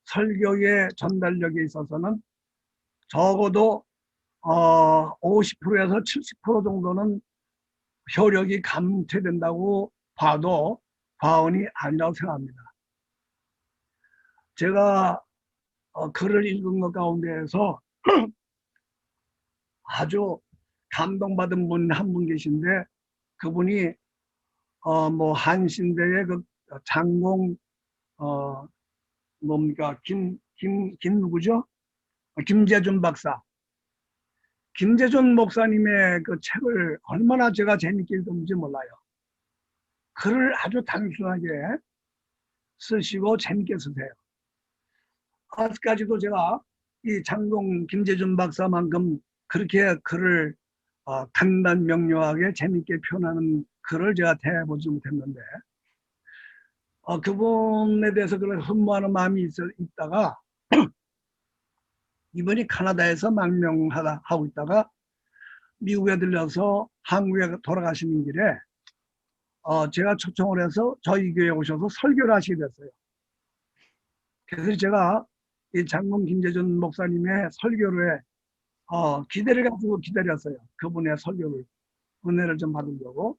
설교의 전달력에 있어서는 적어도 50%에서 70% 정도는 효력이 감퇴된다고 봐도 과언이 아니라고 생각합니다. 제가 글을 읽은 것 가운데에서 아주 감동받은 분 한 분 계신데 그분이 뭐 한신대의 그 장공 뭡니까 김 누구죠? 김재준 박사. 김재준 목사님의 그 책을 얼마나 제가 재밌게 읽었는지 몰라요. 글을 아주 단순하게 쓰시고 재밌게 쓰세요. 아직까지도 제가 이 장공 김재준 박사만큼 그렇게 글을 간단 명료하게 재밌게 표현하는 글을 제가 대해보지 못했는데 그분에 대해서 그런 흠모하는 마음이 있다가 이분이 캐나다에서 망명하고 있다가 미국에 들려서 한국에 돌아가시는 길에 제가 초청을 해서 저희 교회에 오셔서 설교를 하시게 됐어요. 그래서 제가 이 장군 김재준 목사님의 설교를 기대를 가지고 기다렸어요. 그분의 설교를 은혜를 좀 받으려고.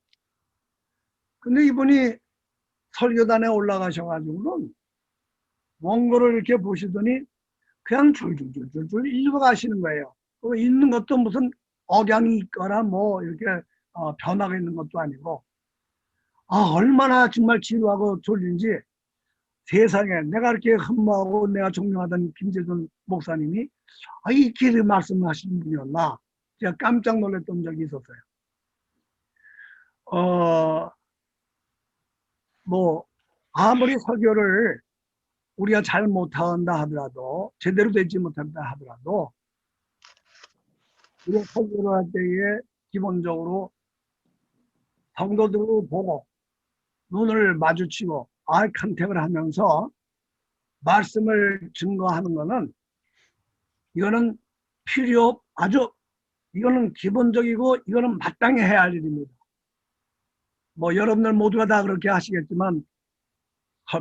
근데 이분이 설교단에 올라가셔가지고는 원고를 이렇게 보시더니 그냥 줄줄줄줄 읽어가시는 거예요. 읽는 것도 무슨 억양이 있거나 뭐 이렇게 변화가 있는 것도 아니고 얼마나 정말 지루하고 졸린지 세상에 내가 이렇게 흠모하고 내가 존경하던 김재준 목사님이 이렇게 말씀하시는 분이었나 제가 깜짝 놀랐던 적이 있었어요. 뭐 아무리 설교를 우리가 잘 못한다 하더라도 제대로 되지 못한다 하더라도 우리가 설교를 할 때에 기본적으로 성도들을 보고 눈을 마주치고 아이 컨택을 하면서 말씀을 증거하는 것은 이거는 아주 이거는 기본적이고 이거는 마땅히 해야 할 일입니다. 뭐 여러분들 모두가 다 그렇게 하시겠지만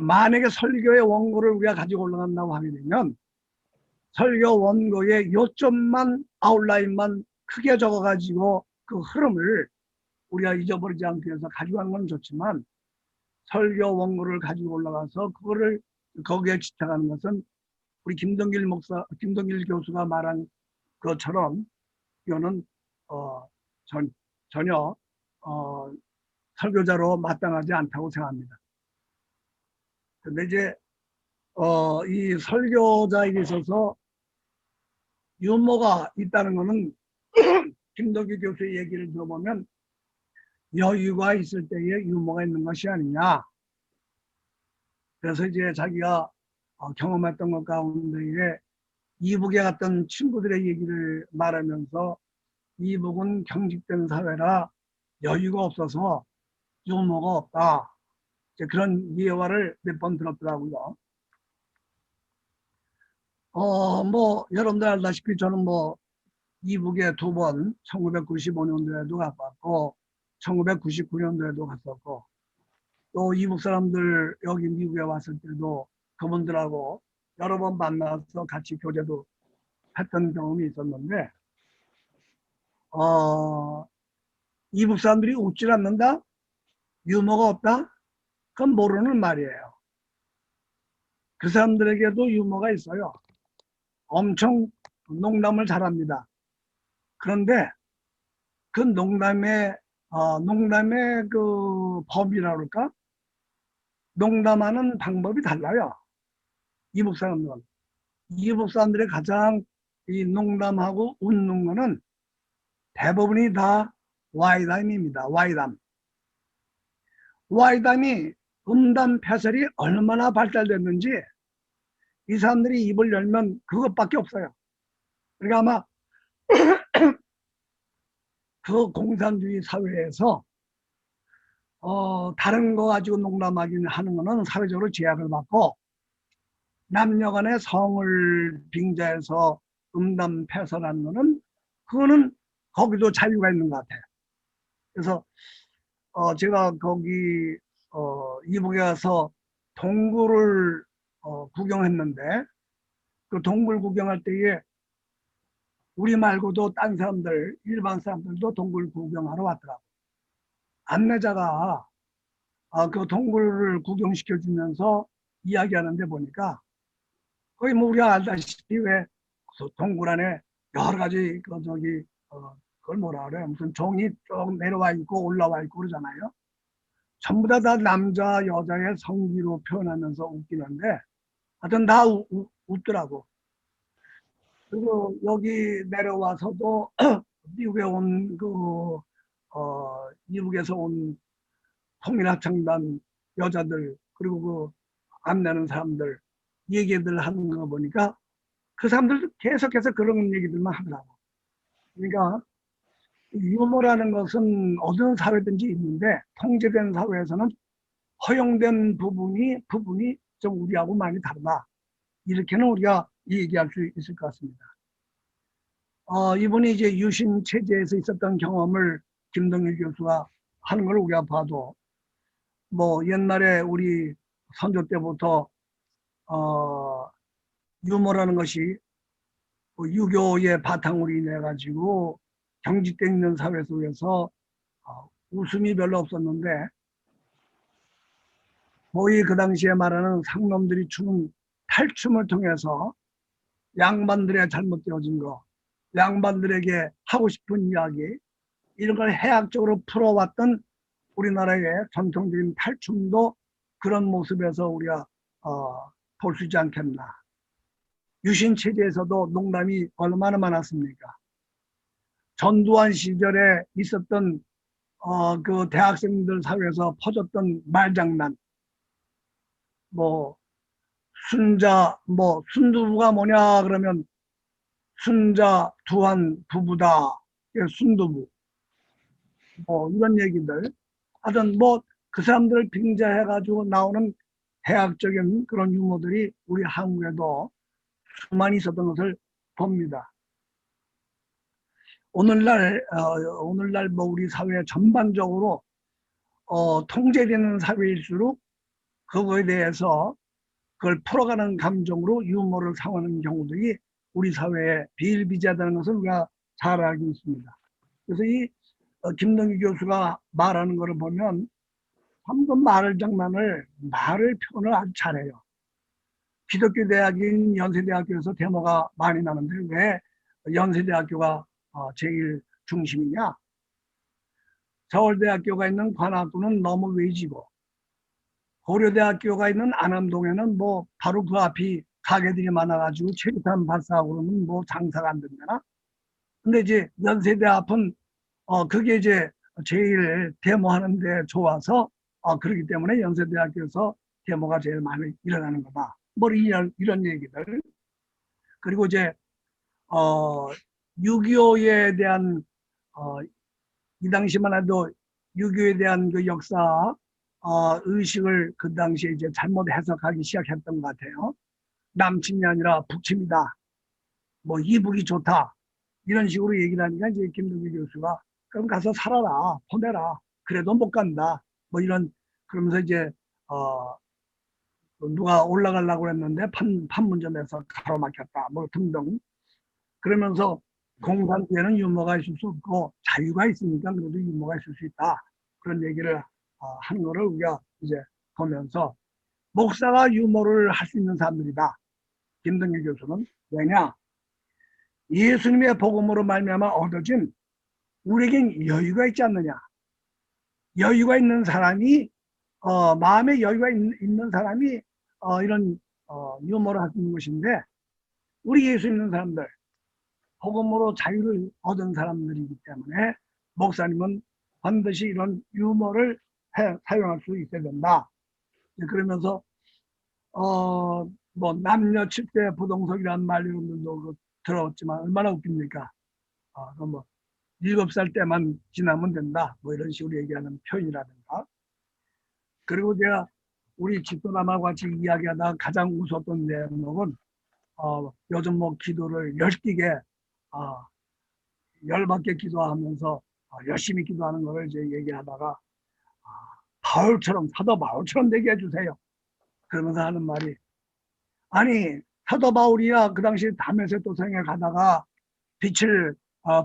만약에 설교의 원고를 우리가 가지고 올라간다고 하게 되면 설교 원고의 요점만 아웃라인만 크게 적어가지고 그 흐름을 우리가 잊어버리지 않기 위해서 가지고 가는 건 좋지만 설교 원고를 가지고 올라가서 그거를 거기에 집착하는 것은 우리 김동길 교수가 말한 것처럼 이거는 전혀 설교자로 마땅하지 않다고 생각합니다. 근데 이제 이 설교자에게 있어서 유머가 있다는 것은 김동길 교수의 얘기를 들어보면 여유가 있을 때에 유머가 있는 것이 아니냐. 그래서 이제 자기가 경험했던 것 가운데에 이북에 갔던 친구들의 얘기를 말하면서 이북은 경직된 사회라 여유가 없어서 유머가 없다. 그런 예화를 몇 번 들었더라고요. 뭐 여러분들 알다시피 저는 뭐 이북에 2번 1995년도에도 갔고 1999년도에도 갔었고 또 이북 사람들 여기 미국에 왔을 때도 그분들하고 여러 번 만나서 같이 교제도 했던 경험이 있었는데, 이북 사람들이 웃질 않는다? 유머가 없다? 그건 모르는 말이에요. 그 사람들에게도 유머가 있어요. 엄청 농담을 잘합니다. 그런데 그 농담의 그 범위라 그럴까? 농담하는 방법이 달라요. 이북 사람들은. 이북 사람들의 가장 이 농담하고 웃는 거는 대부분이 다 와이담입니다. 와이담. 와이담이 음담 패설이 얼마나 발달됐는지 이 사람들이 입을 열면 그것밖에 없어요. 그러니까 아마 그 공산주의 사회에서 다른 거 가지고 농담하긴 하는 거는 사회적으로 제약을 받고 남녀 간의 성을 빙자해서 음담 패설하는 거는 그거는 거기도 자유가 있는 것 같아요. 그래서 제가 거기 이북에 가서 동굴을 구경했는데 그 동굴 구경할 때에 우리 말고도 딴 사람들, 일반 사람들도 동굴 구경하러 왔더라고. 안내자가 그 동굴을 구경시켜주면서 이야기하는데 보니까 거의 뭐 우리가 알다시피 왜 동굴 안에 여러 가지 그걸 뭐라 그래 무슨 종이 쭉 내려와 있고 올라와 있고 그러잖아요. 전부 다 남자 여자의 성기로 표현하면서 웃기는데 하여튼 다 웃더라고. 그리고 여기 내려와서도 미국에 온 미국에서 온 통일합창단 여자들 그리고 그 안내는 사람들 얘기들 하는 거 보니까 그 사람들도 계속해서 그런 얘기들만 하더라고. 그러니까 유머라는 것은 어느 사회든지 있는데 통제된 사회에서는 허용된 부분이 좀 우리하고 많이 다르다. 이렇게는 우리가 얘기할 수 있을 것 같습니다. 이분이 이제 유신 체제에서 있었던 경험을 김동일 교수가 하는 걸 우리가 봐도 뭐 옛날에 우리 선조 때부터 유머라는 것이 유교의 바탕으로 인해 가지고 경직되어 있는 사회 속에서 웃음이 별로 없었는데 거의 그 당시에 말하는 상놈들이 추는 탈춤을 통해서 양반들의 잘못되어진 거, 양반들에게 하고 싶은 이야기 이런 걸 해학적으로 풀어왔던 우리나라의 전통적인 탈춤도 그런 모습에서 우리가 볼 수 있지 않겠나. 유신 체제에서도 농담이 얼마나 많았습니까? 전두환 시절에 있었던 그 대학생들 사회에서 퍼졌던 말장난, 뭐 순자, 뭐 순두부가 뭐냐 그러면 순자 두한 부부다, 순두부, 뭐 이런 얘기들. 하여튼 뭐 그 사람들을 빙자해가지고 나오는 해학적인 그런 유머들이 우리 한국에도 수많이 있었던 것을 봅니다. 오늘날 뭐 우리 사회 전반적으로 통제되는 사회일수록 그거에 대해서 그걸 풀어가는 감정으로 유머를 사용하는 경우들이 우리 사회에 비일비재하다는 것을 우리가 잘 알고 있습니다. 그래서 이 김동기 교수가 말하는 것을 보면 한번 말을 표현을 아주 잘해요. 기독교 대학인 연세대학교에서 데모가 많이 나는데 왜 연세대학교가 제일 중심이냐? 서울대학교가 있는 관악구는 너무 외지고 고려대학교가 있는 안암동에는 뭐 바로 그 앞이 가게들이 많아가지고 체류탄 발사하고 그러면 뭐 장사가 안 된다나? 근데 이제 연세대 앞은 그게 이제 제일 데모하는데 좋아서 그렇기 때문에 연세대학교에서 데모가 제일 많이 일어나는 거다. 뭐 이런 얘기들. 그리고 이제 6.25에 대한 이 당시만 해도 6.25에 대한 그 역사 의식을 그 당시에 이제 잘못 해석하기 시작했던 것 같아요. 남침이 아니라 북침이다. 뭐 이북이 좋다. 이런 식으로 얘기를 하니까 이제 김동기 교수가 그럼 가서 살아라, 보내라. 그래도 못 간다. 뭐 이런 그러면서 이제 누가 올라가려고 했는데 판문점에서 가로막혔다. 뭐 등등 그러면서 공산주의는 유머가 있을 수 없고 자유가 있으니까 그래도 유머가 있을 수 있다. 그런 얘기를 한 거를 우리가 이제 보면서 목사가 유머를 할 수 있는 사람들이다. 김동길 교수는. 왜냐? 예수님의 복음으로 말미암아 얻어진 우리에겐 여유가 있지 않느냐. 여유가 있는 사람이 마음에 여유가 있는 사람이 이런 유머를 할 수 있는 것인데 우리 예수 믿는 사람들 복음으로 자유를 얻은 사람들이기 때문에 목사님은 반드시 이런 유머를 사용할 수 있어야 된다. 그러면서 뭐 남녀 7대 부동석이라는 말 여러분들도 들었지만 얼마나 웃깁니까? 뭐 7살 때만 지나면 된다. 뭐 이런 식으로 얘기하는 표현이라든가. 그리고 제가 우리 집사람하고 같이 이야기하다가 가장 웃었던 대목은 요즘 뭐 기도를 열기게 열받게 기도하면서 열심히 기도하는 거를 이제 얘기하다가 바울처럼 사도 바울처럼 되게 해주세요. 그러면서 하는 말이 아니 사도 바울이야 그 당시 다메섹 도상에 가다가 빛을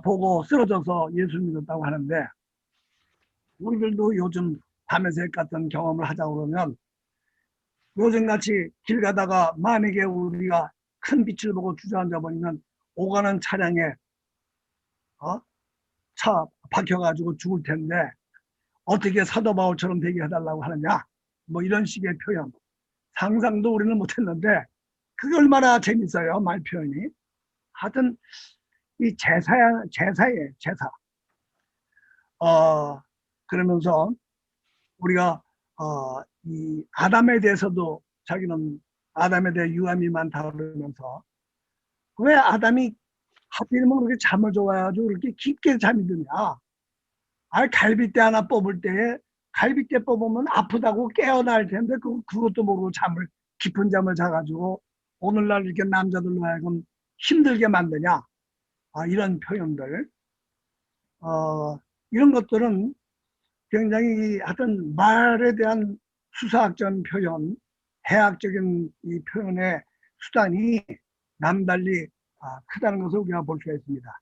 보고 쓰러져서 예수 믿었다고 하는데 우리들도 요즘 다메섹 같은 경험을 하자고 그러면 요즘같이 길 가다가 만약에 우리가 큰 빛을 보고 주저앉아 버리면 오가는 차량에 차 박혀가지고 죽을 텐데 어떻게 사도 바울처럼 되게 해달라고 하느냐 뭐 이런 식의 표현 상상도 우리는 못했는데 그게 얼마나 재밌어요 말 표현이. 하여튼 이 제사예요 제사. 그러면서 우리가 이 아담에 대해서도 자기는 아담에 대해 유함이 많다 그러면서 왜 아담이 하필이면 그렇게 잠을 좋아해가지고 그렇게 깊게 잠이 드냐. 갈빗대 하나 뽑을 때에 갈빗대 뽑으면 아프다고 깨어날 텐데 그것도 모르고 깊은 잠을 자가지고 오늘날 이렇게 남자들로 하여금 힘들게 만드냐. 이런 표현들. 이런 것들은 굉장히 하여튼 말에 대한 수사학적 표현, 해학적인 이 표현의 수단이 남달리 크다는 것을 우리가 볼 수가 있습니다.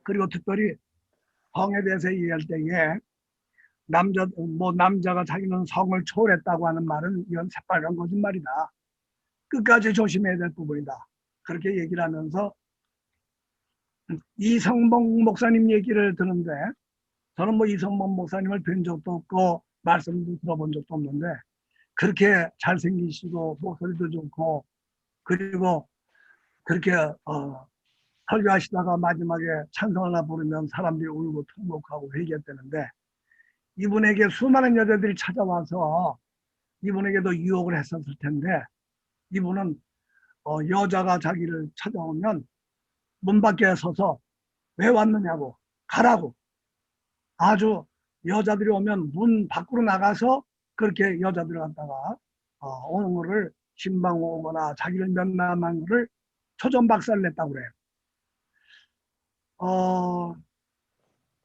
그리고 특별히 성에 대해서 얘기할 때에 남자가 자기는 성을 초월했다고 하는 말은 이건 새빨간 거짓말이다. 끝까지 조심해야 될 부분이다. 그렇게 얘기를 하면서 이성봉 목사님 얘기를 듣는데 저는 뭐 이성봉 목사님을 뵌 적도 없고 말씀도 들어본 적도 없는데 그렇게 잘생기시고 목소리도 좋고 그리고 그렇게 설교하시다가 마지막에 찬송 하나 부르면 사람들이 울고 통곡하고 회개했다는데 이분에게 수많은 여자들이 찾아와서 이분에게도 유혹을 했었을 텐데 이분은 여자가 자기를 찾아오면 문 밖에 서서 왜 왔느냐고 가라고 아주 여자들이 오면 문 밖으로 나가서 그렇게 여자들을 갖다가 오는 거를 신방 오거나 자기를 면담한 거를 초전박살을 냈다고 그래요.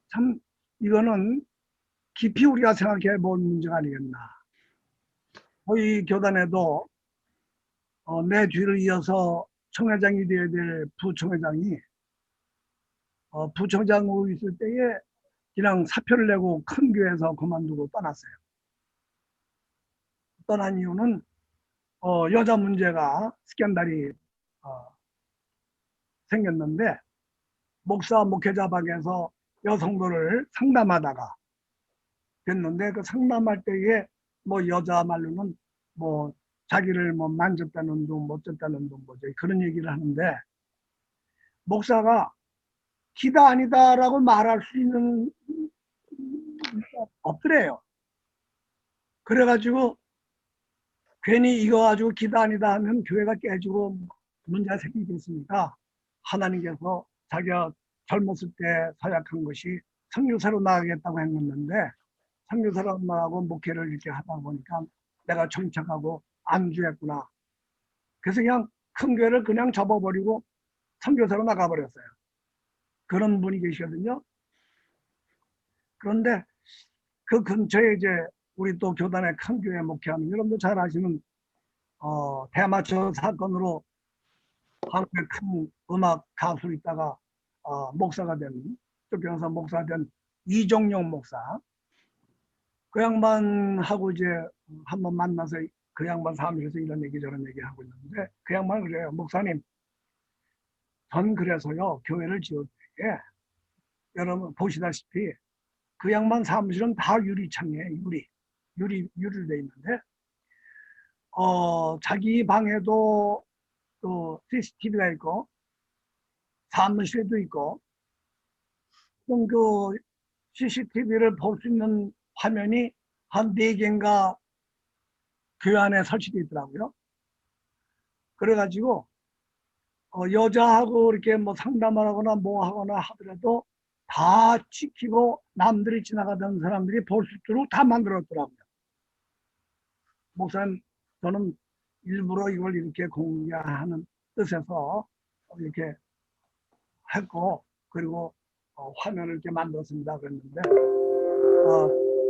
참 이거는 깊이 우리가 생각해 볼 문제가 아니겠나. 저희 교단에도 내 뒤를 이어서 청회장이 되어야 될 부청회장이 부청장으로 있을 때에 그냥 사표를 내고 큰 교회에서 그만두고 떠났어요. 떠난 이유는 여자 문제가 스캔들이 생겼는데 목사 목회자 방에서 여성들을 상담하다가 됐는데 그 상담할 때에 뭐 여자 말로는 뭐 자기를 뭐 만졌다는 둥 못졌다는 둥 뭐죠 그런 얘기를 하는데 목사가 기다 아니다라고 말할 수 있는 없더래요. 그래가지고 괜히 이거 가지고 기다 아니다 하면 교회가 깨지고 문제가 생기겠습니까? 하나님께서 자기가 젊었을 때 서약한 것이 선교사로 나가겠다고 했는데 선교사로 나가고 목회를 이렇게 하다 보니까 내가 정착하고 안주했구나. 그래서 그냥 큰 교회를 그냥 접어버리고 선교사로 나가버렸어요. 그런 분이 계시거든요. 그런데 그 근처에 이제 우리 또 교단의 큰 교회 목회하는 여러분도 잘 아시는 대마초 사건으로 한국의 큰 음악 가수로 있다가 목사가 된, 쫓겨나서 목사가 된 이종용 목사. 그 양반하고 이제 한번 만나서 그 양반 사무실에서 이런 얘기 저런 얘기 하고 있는데 그 양반은 그래요. 목사님, 전 그래서요 교회를 지을 때 여러분 보시다시피 그 양반 사무실은 다 유리창이에요. 유리로 돼 있는데 자기 방에도 또 CCTV가 있고 사무실에도 있고 그 CCTV를 볼 수 있는 화면이 한 4개인가 교회 안에 설치되어 있더라고요. 그래가지고 여자하고 이렇게 뭐 상담을 하거나 뭐 하거나 하더라도 다 지키고 남들이 지나가던 사람들이 볼 수 있도록 다 만들었더라고요. 목사님, 저는 일부러 이걸 이렇게 공개하는 뜻에서 이렇게 했고, 그리고 화면을 이렇게 만들었습니다. 그랬는데,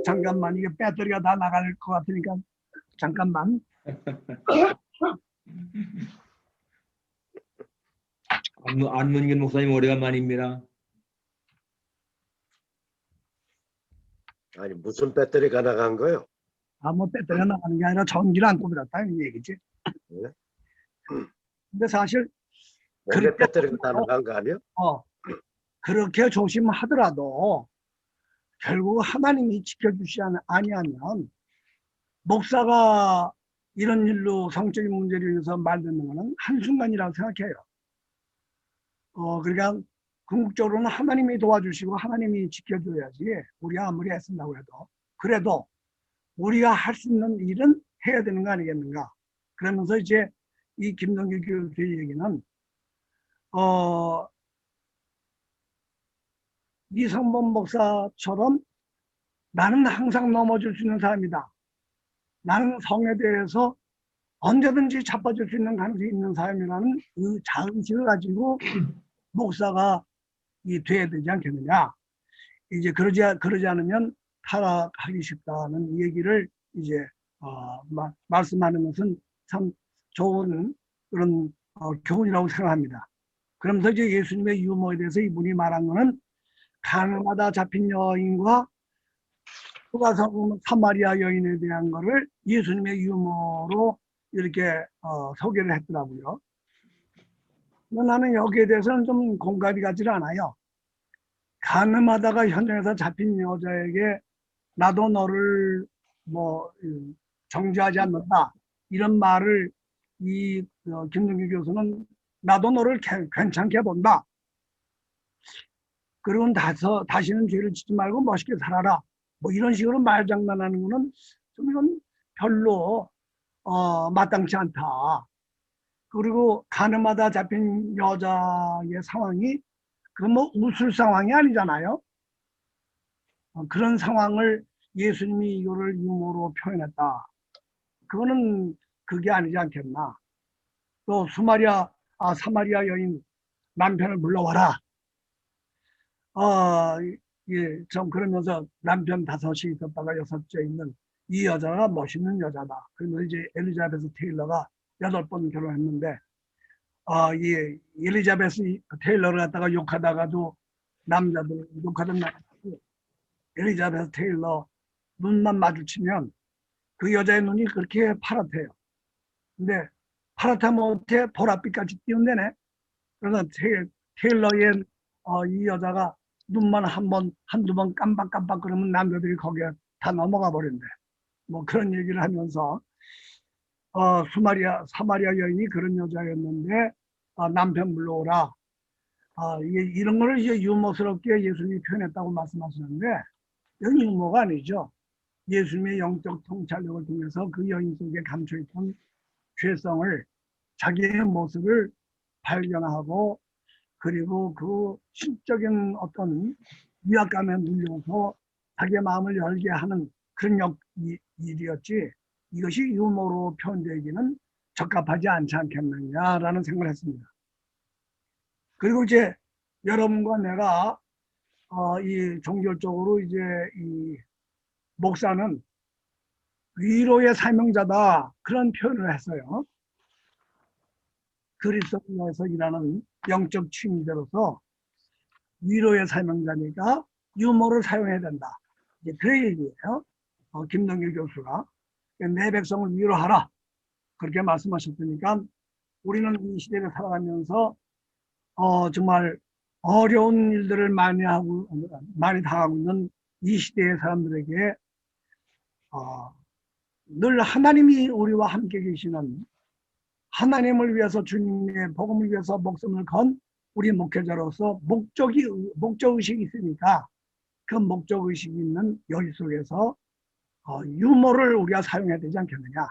잠깐만, 이게 배터리가 다 나갈 것 같으니까, 잠깐만. 안문근 목사님 오래간만입니다. 아니 무슨 배터리가 나간 거요? 뭐 배터리가 나가는 게 아니라 전기를 안 꼽았다 이 얘기지. 네. 근데 사실 원래 그렇게 배터리가 다 나간 거 아니에요? 그렇게 조심하더라도 결국 하나님이 지켜주시 아니하면 목사가 이런 일로 성적인 문제로 인해서 말 듣는 것은 한순간이라고 생각해요. 그러니까 궁극적으로는 하나님이 도와주시고 하나님이 지켜줘야지 우리가 아무리 애쓴다고 해도 그래도 우리가 할 수 있는 일은 해야 되는 거 아니겠는가. 그러면서 이제 이 김동규 교수의 얘기는 이성범 목사처럼 나는 항상 넘어질 수 있는 사람이다. 나는 성에 대해서 언제든지 자빠질 수 있는 가능성이 있는 사람이라는 그 자의식을 가지고 목사가 돼야 되지 않겠느냐. 이제 그러지 않으면 타락하기 쉽다는 얘기를 이제 말씀하는 것은 참 좋은 그런 교훈이라고 생각합니다. 그러면서 이제 예수님의 유머에 대해서 이분이 말한 거는 가늠하다 잡힌 여인과 수가성 사마리아 여인에 대한 거를 예수님의 유머로 이렇게 소개를 했더라고요. 나는 여기에 대해서는 좀 공감이 가지 않아요. 가늠하다가 현장에서 잡힌 여자에게 나도 너를 뭐 정죄하지 않는다 이런 말을 이 김동규 교수는 나도 너를 괜찮게 본다. 그리고 다시는 죄를 짓지 말고 멋있게 살아라. 뭐 이런 식으로 말장난하는 거는 좀 이건 별로 마땅치 않다. 그리고 가늠하다 잡힌 여자의 상황이 그 뭐 웃을 상황이 아니잖아요. 그런 상황을 예수님이 이거를 유머로 표현했다. 그거는 그게 아니지 않겠나. 또 사마리아 여인 남편을 불러와라. 예, 좀 그러면서 남편 5이 있었다가 6째 있는 이 여자가 멋있는 여자다. 그러면서 이제 엘리자베스 테일러가 8번 결혼했는데, 이 엘리자베스 테일러를 갖다가 욕하다가도 남자들 욕하던 남자들 엘리자베스 테일러 눈만 마주치면 그 여자의 눈이 그렇게 파랗대요. 근데 파랗다 못해 보랏빛까지 띄운대네. 그래서 테일러의 이 여자가 눈만 한두 번 깜빡깜빡 그러면 남자들이 거기에 다 넘어가 버린대. 뭐 그런 얘기를 하면서 사마리아 여인이 그런 여자였는데 남편 불러오라. 이런 거를 이제 유머스럽게 예수님이 표현했다고 말씀하시는데 이건 유머가 아니죠. 예수님의 영적 통찰력을 통해서 그 여인 속에 감춰있던 죄성을 자기의 모습을 발견하고 그리고 그 신적인 어떤 위압감에 눌려서 자기의 마음을 열게 하는 그런 일이었지 이것이 유머로 표현되기는 적합하지 않지 않겠느냐라는 생각을 했습니다. 그리고 이제 여러분과 내가 이 종교적으로 이제 이 목사는 위로의 사명자다 그런 표현을 했어요. 그리스도에서 일하는 영적 취미자로서 위로의 사명자니까 유머를 사용해야 된다. 이제 그 얘기예요. 김동길 교수가 내 백성을 위로하라 그렇게 말씀하셨으니까 우리는 이 시대를 살아가면서 정말 어려운 일들을 많이 당하고 있는 이 시대의 사람들에게 늘 하나님이 우리와 함께 계시는 하나님을 위해서 주님의 복음을 위해서 목숨을 건 우리 목회자로서 목적의식이 있으니까 그 목적의식이 있는 여기 속에서 유머를 우리가 사용해야 되지 않겠느냐.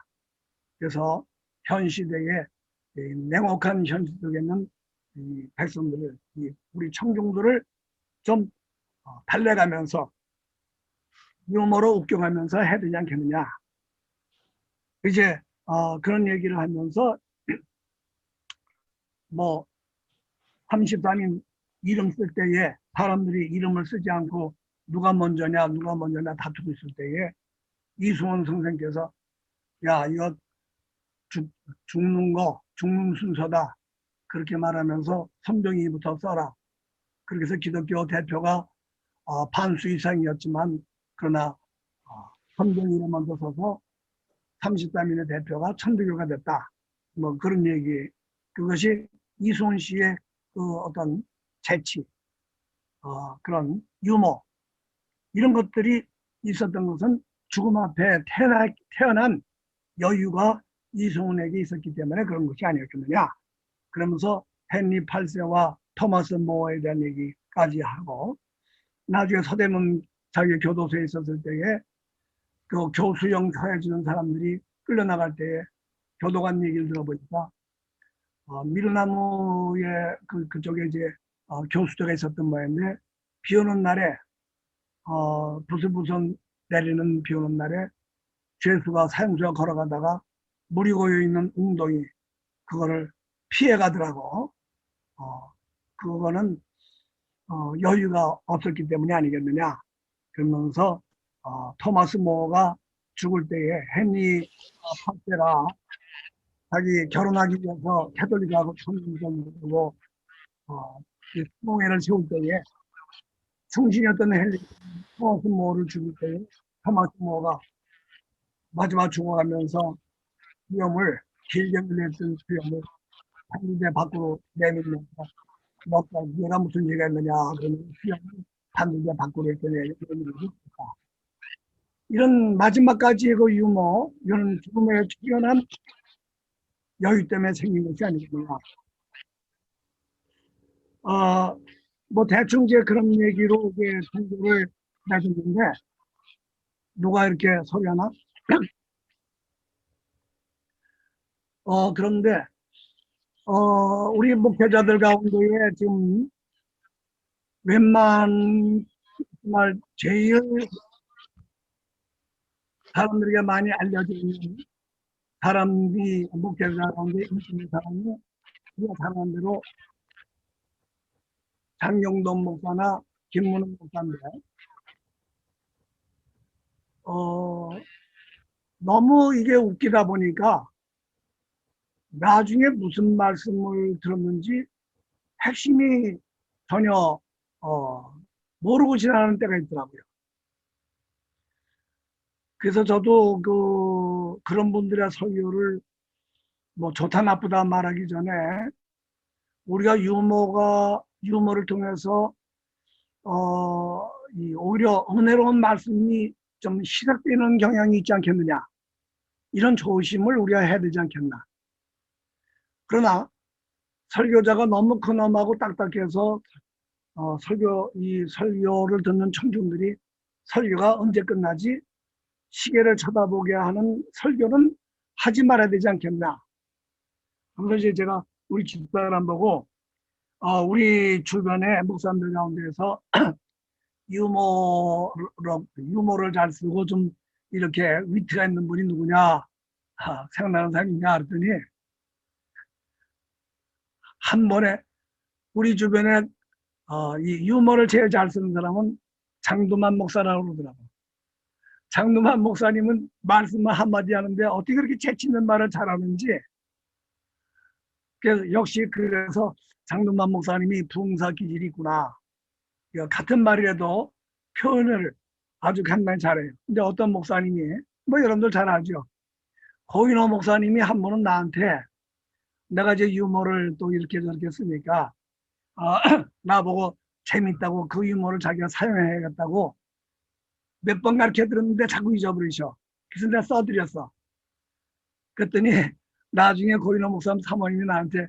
그래서 현 시대의 냉혹한 현실 속에는 이 백성들을, 우리 청중들을 좀 달래가면서 유머로 웃겨가면서 해야 되지 않겠느냐. 이제 그런 얘기를 하면서 뭐 33인 이름 쓸 때에 사람들이 이름을 쓰지 않고 누가 먼저냐 다투고 있을 때에 이승원 선생께서 야 이거 죽는 순서다 그렇게 말하면서 선병이부터 써라. 그렇게 해서 기독교 대표가 반수 이상이었지만 그러나 선병이를 먼저 써서 33인의 대표가 천주교가 됐다. 뭐 그런 얘기. 그것이 이승원 씨의 그 어떤 재치, 그런 유머 이런 것들이 있었던 것은 죽음 앞에 태어난 여유가 이승훈에게 있었기 때문에 그런 것이 아니었겠느냐. 그러면서 헨리 8세와 토마스 모어에 대한 얘기까지 하고 나중에 서대문 자기 교도소에 있었을 때에 그 교수형 처해주는 사람들이 끌려나갈 때에 교도관 얘기를 들어보니까 밀나무에 그쪽에 이제 교수대가 있었던 모양인데 비 오는 날에 부슬부슬 내리는 비 오는 날에 죄수가 사형수가 걸어가다가 물이 고여있는 웅덩이 그거를 피해 가더라고. 그거는 여유가 없었기 때문이 아니겠느냐. 그러면서 토마스 모어가 죽을 때에 헨리 8세가 자기 결혼하기 위해서 캐톨릭하고 천주교고 수공회를 세울 때에 충신이었던 헨리 토마스 모어를 죽일 때에 토마스 모어가 마지막 죽어가면서 수염을 길게 늘렸던 수염을 반대 밖으로 내밀면서 내가 무슨 얘기가 있느냐 그러면 수염을 반대 밖으로 했더니 이런 마지막까지의 그 유머 이런 죽음에 뛰어난 여유 때문에 생긴 것이 아니구나. 뭐 대충 이제 그런 얘기로 이게 통보를 해줬는데 누가 이렇게 소리하나? 그런데 우리 목회자들 가운데에 지금 정말 제일 사람들에게 많이 알려져 있는 사람이 목회자 가운데 있는 사람이 우리가 잘하는 대로 장경동 목사나 김문훈 목사인데 너무 이게 웃기다 보니까 나중에 무슨 말씀을 들었는지 핵심이 전혀 모르고 지나가는 때가 있더라고요. 그래서 저도 그런 분들의 설교를 뭐 좋다 나쁘다 말하기 전에 우리가 유머를 통해서 오히려 은혜로운 말씀이 좀 시작되는 경향이 있지 않겠느냐. 이런 조심을 우리가 해야 되지 않겠나. 그러나 설교자가 너무 근엄하고 딱딱해서 설교를 듣는 청중들이 설교가 언제 끝나지 시계를 쳐다보게 하는 설교는 하지 말아야 되지 않겠나. 그래서 이제 제가 우리 집사람 보고 우리 주변의 목사님들 가운데서 유머를 잘 쓰고 좀 이렇게 위트가 있는 분이 누구냐 생각나는 사람이 있냐 그랬더니 한 번에 우리 주변에 이 유머를 제일 잘 쓰는 사람은 장두만 목사라고 그러더라고. 장두만 목사님은 말씀만 한마디 하는데 어떻게 그렇게 재치 있는 말을 잘하는지 그래서 역시 그래서 장동만 목사님이 부흥사 기질이 있구나. 같은 말이라도 표현을 아주 간단히 잘해요. 근데 어떤 목사님이 뭐 여러분들 잘 알죠. 고인호 목사님이 한 번은 나한테 내가 이제 유머를 또 이렇게 저렇게 쓰니까 나보고 재밌다고 그 유머를 자기가 사용해야겠다고 몇 번 가르쳐 들었는데 자꾸 잊어버리셔. 그래서 내가 써드렸어. 그랬더니 나중에 고인호 목사님 사모님이 나한테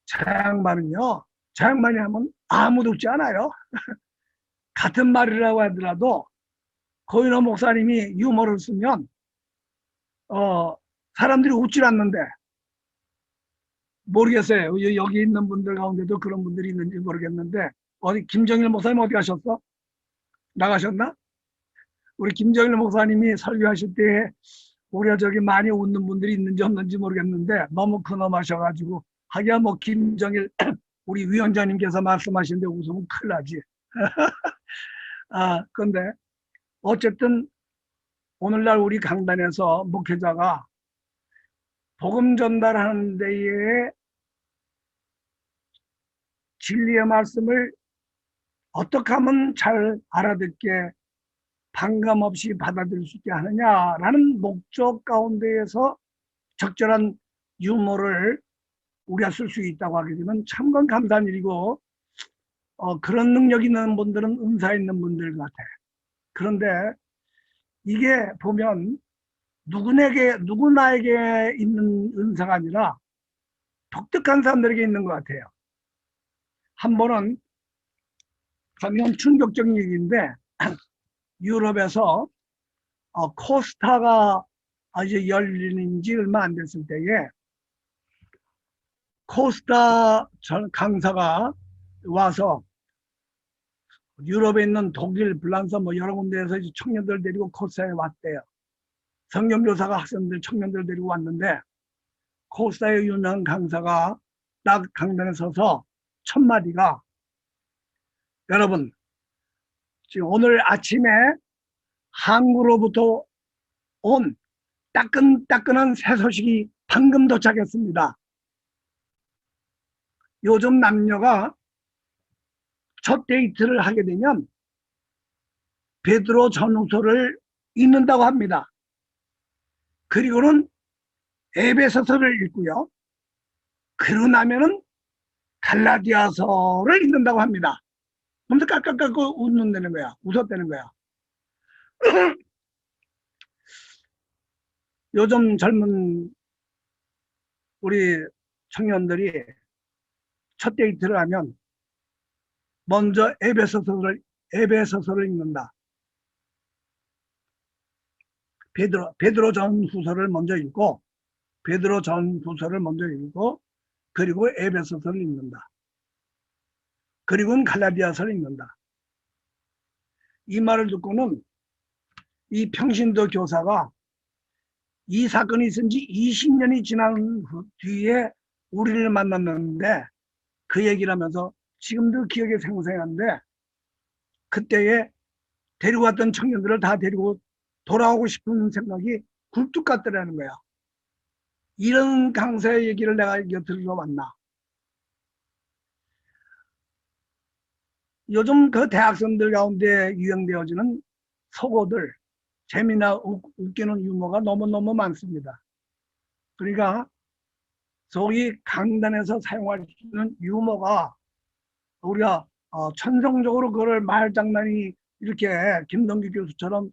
저 양반은요, 저 양반이 하면 아무도 웃지 않아요. 같은 말이라고 하더라도 고인호 목사님이 유머를 쓰면 사람들이 웃질 않는데 모르겠어요. 여기 있는 분들 가운데도 그런 분들이 있는지 모르겠는데 어디 김정일 목사님 어디 가셨어? 나가셨나? 우리 김정일 목사님이 설교하실 때 우리가 저기 많이 웃는 분들이 있는지 없는지 모르겠는데 너무 근엄하셔가지고 하기야 뭐 김정일 우리 위원장님께서 말씀하시는데 웃으면 큰일 나지. 근데 어쨌든 오늘날 우리 강단에서 목회자가 복음 전달하는 데에 진리의 말씀을 어떻게 하면 잘 알아듣게 반감 없이 받아들일 수 있게 하느냐라는 목적 가운데에서 적절한 유머를 우리가 쓸 수 있다고 하게 되면 참건 감사한 일이고 그런 능력 있는 분들은 은사 있는 분들 같아. 그런데 이게 보면 누구나에게 있는 은사가 아니라 독특한 사람들에게 있는 것 같아요. 한 번은 이건 충격적인 얘기인데 유럽에서 코스타가 이제 열리는 지 얼마 안 됐을 때에 코스타 강사가 와서 유럽에 있는 독일, 프랑스 뭐 여러 군데에서 이제 청년들 데리고 코스타에 왔대요. 성경교사가 학생들, 청년들 데리고 왔는데 코스타의 유명한 강사가 딱 강단에 서서 첫 마디가 여러분 지금 오늘 아침에 한국으로부터 온 따끈따끈한 새 소식이 방금 도착했습니다. 요즘 남녀가 첫 데이트를 하게 되면 베드로 전후서를 읽는다고 합니다. 그리고는 에베소서를 읽고요. 그러고 나면은 갈라디아서를 읽는다고 합니다. 먼저 깔깔깔 웃는다는 거야. 웃었다는 거야. 요즘 젊은 우리 청년들이 첫 데이트를 하면 먼저 에베소서를 읽는다. 베드로 전후서를 먼저 읽고 베드로 전후서를 먼저 읽고 그리고 에베소서를 읽는다. 그리고는 갈라디아서를 읽는다. 이 말을 듣고는 이 평신도 교사가 이 사건이 있은 지 20년이 지난 뒤에 우리를 만났는데 그 얘기를 하면서 지금도 기억에 생생한데 그때에 데리고 왔던 청년들을 다 데리고 돌아오고 싶은 생각이 굴뚝 같더라는 거야. 이런 강사의 얘기를 내가 들으러 왔나. 요즘 그 대학생들 가운데 유행되어지는 속어들, 재미나 웃기는 유머가 너무너무 많습니다. 그러니까 소위 강단에서 사용할 수 있는 유머가 우리가 천성적으로 그걸 말장난이 이렇게 김동기 교수처럼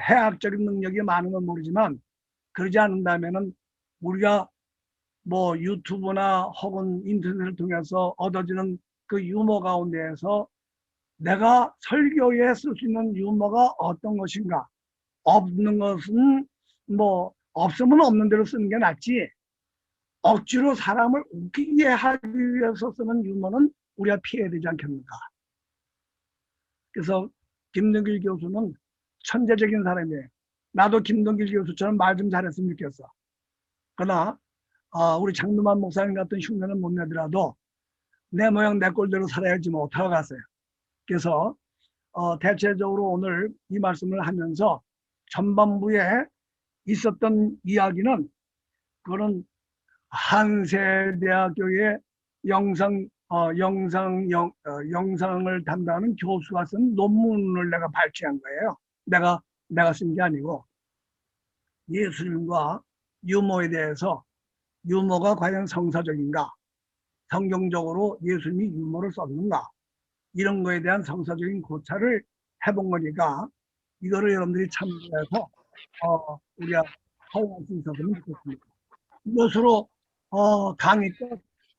해학적인 능력이 많은 건 모르지만 그러지 않는다면은 우리가 뭐 유튜브나 혹은 인터넷을 통해서 얻어지는 그 유머 가운데에서 내가 설교에 쓸 수 있는 유머가 어떤 것인가, 없는 것은 뭐 없으면 없는 대로 쓰는 게 낫지 억지로 사람을 웃기게 하기 위해서 쓰는 유머는 우리가 피해야 되지 않겠는가. 그래서 김동길 교수는 천재적인 사람이에요. 나도 김동길 교수처럼 말 좀 잘했으면 좋겠어. 그러나 우리 장두만 목사님 같은 흉내는 못 내더라도 내 모양 내 꼴대로 살아야지 뭐 어떡하고 가세요. 그래서 대체적으로 오늘 이 말씀을 하면서 전반부에 있었던 이야기는 그거는 한세대학교의 영상을 담당하는 교수가 쓴 논문을 내가 발췌한 거예요. 내가 쓴 게 아니고, 예수님과 유모에 대해서 유모가 과연 성사적인가? 성경적으로 예수님이 유모를 썼는가? 이런 거에 대한 성사적인 고찰을 해본 거니까 이거를 여러분들이 참고해서 우리가 활용할 수 있었으면 좋겠습니다. 이것으로 강의 끝.